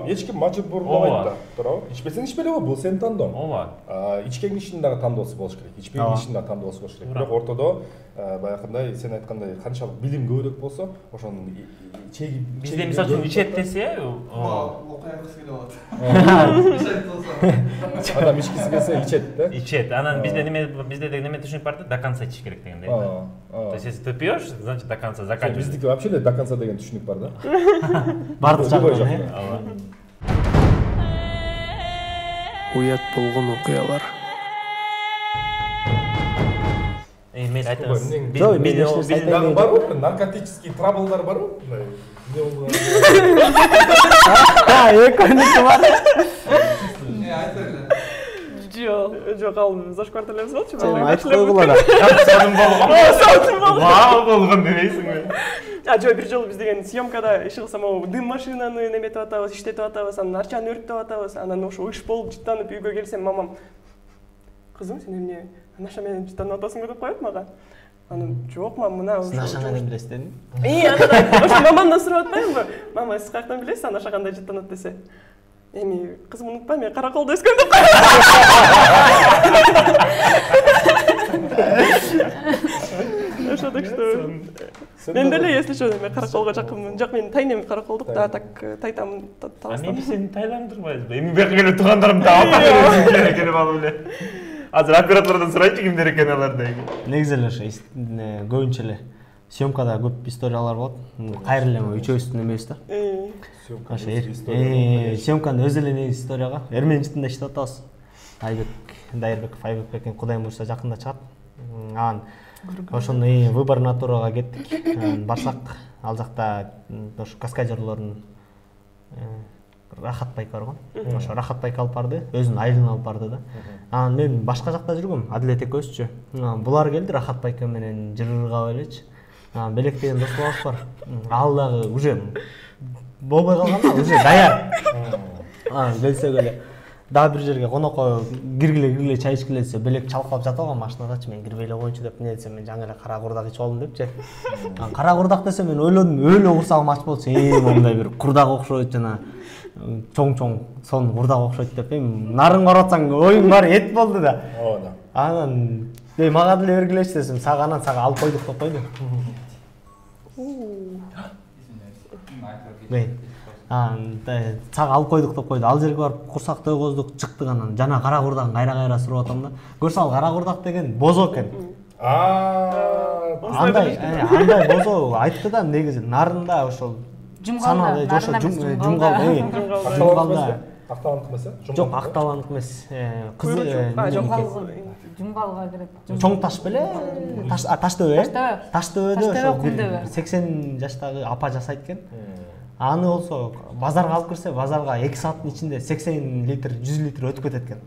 эч ким мажбурламайт да, туурабы? Ичпесең ичпеле го, бул сенин тандооң. ооба. Ичкен кишинин дагы тандоосу болуш керек. Ичпеген кишинин дагы тандоосу болуш керек. Бирок ортодо баягындай сен айткандай канчалык билим көбүрөөк болсо, ошонун чеги Бизде мисалы үчүн ичет десе, окуяткысы келип алат. адам ичкиси келсе ичет да. ичет. Анан bizde неме түшүнүк бар да, до конца ичиш керек дегендей. То есть если ты пьешь, значит до конца заканчиваешь. Биздики вообще до конца деген түшүнүк бар да. Бардык жагынан. Уят болгон окуялар. Мен айтамын. Жок, мен барбы? Наркотический траблдар барбы? Не болгон. Экөөнүкү бар. Айта эле. Жок, ал зашкварт эле болчу. Айтып койгула да. Саудым болгон. Вау болгон демейсиңби? Жок, бир жолу биз деген съемкада иш кылсам, дым машинаны неметип атабыз, иштетип атабыз, анан арчаны өрттөп атабыз. Анан ошо иш болуп жыттанып үйгө келсем, мамам: "Кызым, сен эмне Наша менен жыттанып атасың" деп коет мага. Анан жок, мама, мына ошо. Наша кандай билесиз дедим. Анан ошо мамамдан сурап атпаймынбы? Мама, сиз каяктан билесиз Наша кандай жыттанат десе? Эми, кызым, унутпа, мен Караколдо өскөм деп коет. Ошо так что мен деле, если что, мен Караколго жакынмын. Жок, мен тайнем Караколдук да, так тайтамын, таластам. Эми сен тайландырбайсызбы? Эми бияка келип туугандарым да алып келип алып эле. Азыр оператордон сурайчы кимдер экен алар деген. Негизи эле ошо көбүнчө эле съемкада көп историялар болот. Кайры эле үчөөбүздүн эмебиз да. Ошо съемканын өзү эле негизи историяга Эрмен жытында иштеп атабыз. Айбек Дайырбеков, Айбек экен, Кудайым буйрса жакында чыгат. Анан ошондо выбор натурага кеттик. Барсак, ал жакта ошо каскадерлордун Рахат байка барган. Ошо Рахат байка алып барды, өзүнүн айылына алып барды да. Анан мен башка жакта жүргөм, Адилет экөөбүзчү. Булар келди Рахат байка менен жыргап элечи. Белек деген досторубуз бар. Ал дагы уже болбой калган да, уже даяр. Келсек эле дагы бир жерге конокко киргиле чай ичкиле десе, Белек чалкалап жатып алган машинадачы, мен кирбей эле коеюнчу деп, эмне десем, мен жаңы эле кара курдак ичип алдым депчи. Кара курдак десе, мен ойлодум, өлө курсагым ач болчу, мондай бир курдак окшойт жана чоң сонун курдак окшойт деп, нарын карап атсаң оюң баары эт болду да. Ооба. Анан мага деле бергилечи десем, сага алып койдук деп койду. Сага алып койдук деп койду. Ал жерге барып курсак тойгоздук, чыктык, анан жана кара курдагын кайра сурап атам да. Көрсө ал кара курдак деген бозо экен. Андай бозо айтты да, негизи нарында ошол Жумгалда, жумгалда. Акталандык эмес, Жок, акталандык эмес. Кызы жумгалга кирет. Чоң таш беле? Таштөбө, Таштөбөдө ошо 80 жаштагы апа жасайт экен. Аны болсо базарга алып кирсе, базарга 2 сааттын ичинде 80 литр, 100 литр өтүп кетет экен.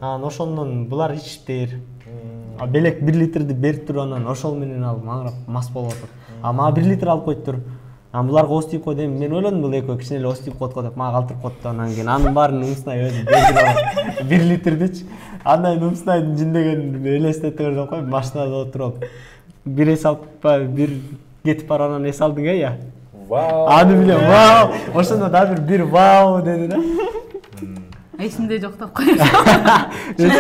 Анан ошондон булар ичиптир. Белек 1 литрди берип туруп, анан ошол менен ал маңырап мас болуп атат. Мага 1 литр алып коюптур. Буларга остип кой дейм. Мен ойлодум, бул экөө кичине эле остип коет го деп, мага калтырып котту. Анан кийин анын баарын умсунай өзү берип алат. 1 литрдичи. Андан умсунайдын жиндеген элестетип деп коюп, машинада отуруп. Бир эс алып, бир кетип баргандан эс алдың я. Вау. Аны билем, вау. Ошондо дагы бир вау деди да. Эсимде жок деп коюш. Биз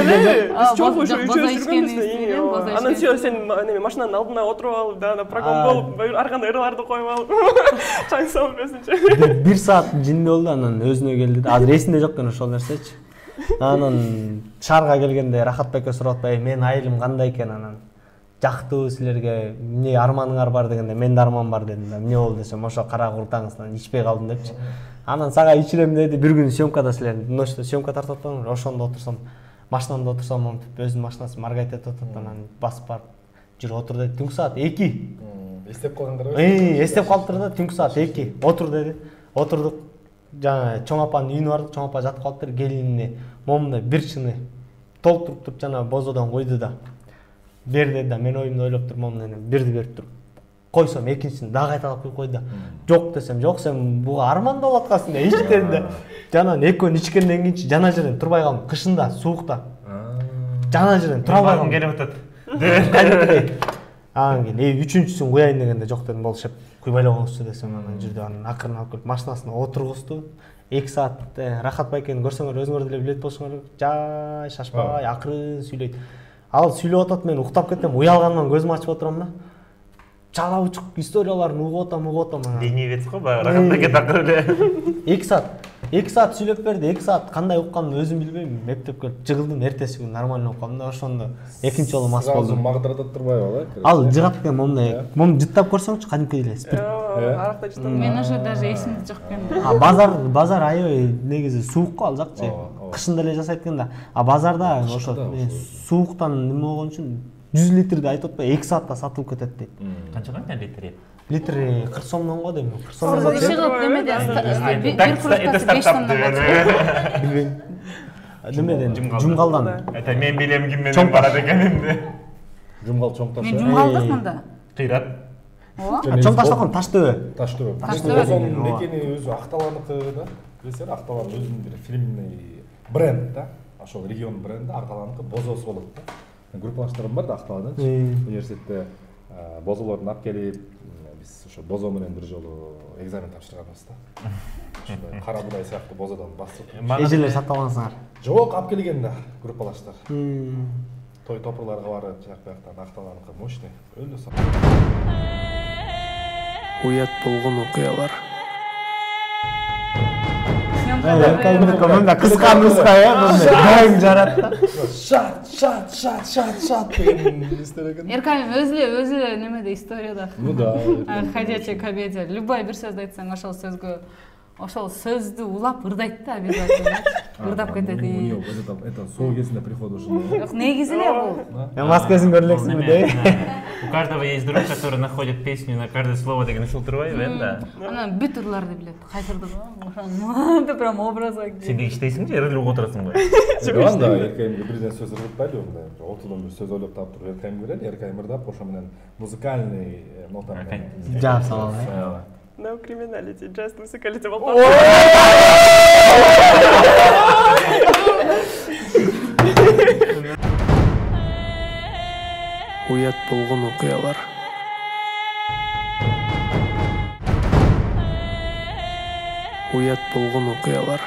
чоң ошо үчөөбүз жүргөнбүз. Анан сен машинанын алдына отуруп алып, дана прогон болуп, ар кандай ырларды коюп алып, чаң салып өзүнчө. 1 сааттын жинде болду, анан өзүнө келди да. Азыр эсимде жок экен ошол нерсечи. Анан шаарга келгенде Рахат байке сурап атпайбы, менин айылым кандай экен, анан жактуу силерге эмне арманыңар бар дегенде менде арман бар дедим да. Эмне болду десем ошо кара куртаңыздан ичпей калдым депчи. Анан сага ичирем деди. Бир күн съемкада силер ночто съемка тартып атпадыңбы? Ошондо отурсам, машинамда отурсам, монтип өзүнүн машинасы Маргарита атат, анан басып барып жүр отур деди. Түнкү саат 2. Эстеп калгандар. Эстеп калыптыр да, түнкү саат 2. Отур деди. Отурдук. Жана чоң апанын үйүнө бардык. Чоң апа жатып калыптыр. Келинине момундай бир чыны толтуруп туруп жана бозодон койду да. Бер деди да, мен оюмду ойлоп турмун, бирди берип туруп. Койсом экинчисин дагы кайталап коюп койду да. Жок десем, жок сен буга армандап аткансың да, ич деди да. Жана экөөнү ичкенден кийин жана жерден турбай калдым, кышында, суукта. Жана жерден тура албай калдым. Келип атат. Анан кийин үчүнчүсүн куяйын дегенде жок дедим, болуп шеп куйбай эле коңузчу десем, анан жүрдү, анан акырын алып келип машинасына отургузду. 2 саат Рахат байкени көрсөңөр өзүңөр деле билет болсоңор, жай шашпай акырын сүйлөйт. Ал сүйлөп атат, мен уктап кетем, уялгандан көзүмү ачып отурам да. Чала учук историяларын угуп атам. Денебец го баягы Рахат байке такыр эле. 2 саат сүйлөп берди, 2 саат кандай укканымды өзүм билбейм. Мектепке келип жыгылдым, эртеси күнү нормально уккам да, ошондо экинчи жолу мас болдум. Магдырда турбайбы алай? Ал жыгат экен момундай. Муну жыттап көрсөңчү, кадимки эле спирт. Аракта жыттап. Мен уже даже эсимде жок экен. Базар аябай негизи суук го ал жакчы. Кышында эле жасайт экен да. Базарда ошо сууктан неме болгон үчүн 100 литрди айтып атпайбы, 2 саатта сатылып кетет дейт. Канча литр? Литри 40 сомдон го дейм. 40 сомдон. Иши кылып немеден бир кружкасы 5 сомдон болчу. Билбейм. Немеден жумгалдан. Айта мен билем ким менен барат экенимди. Жумгал чоң таш. Мен жумгалдык мында. Кыйрат. Чоң таштакан Таштөбө. Ошонун мекени өзү Акталаныкі да. Билесиңер, Акталан өзүнүн бир фирменный бренд да. Ошол регион бренди Акталаныкі бозосу болот да. Группалаштарым бар да Акталандан. Университетте бозолорун алып келип, биз ошо бозо менен бир жолу экзамен тапшырганбыз да. Ошондой кара будай сыяктуу бозодан басып. Эжелер сатып алгансыңар? Жок, алып келген да группалаштар. Той топурларга барып, жактан Акталаныкі мощный. Өлө сап. Уят болгон окуялар. Мында кыска нуска дайым жарат. Шат деген истер экен. Эркайым өзү эле немеде историяда. Ну да. Ходячая комедия. Любой бир сөздү айтсаң, ошол сөздү улап ырдайт да обязательно. Ырдап кетет. Это сол кезинде приходу ушундай. Жок, негизи эле бул. Мен маскасын көрөлексиңби дейт. У каждого есть друг, который находит песню на каждое слово деген ушул турбайбы, да? Анан бүт ырларды билет. Кайсырды ошону прям образга. Сен де иштейсиң же, ырылып отурасың го. Анда Эркайымга бирден сөз ырдатпайлы, мындай ортодон бир сөз ойлоп таап туруп Эркайым берели, Эркайым ырдап, ошо менен музыкальный нота менен жаап салалы. No criminality, just musicality болуп. Уят болгон окуялар. Уят болгон окуялар.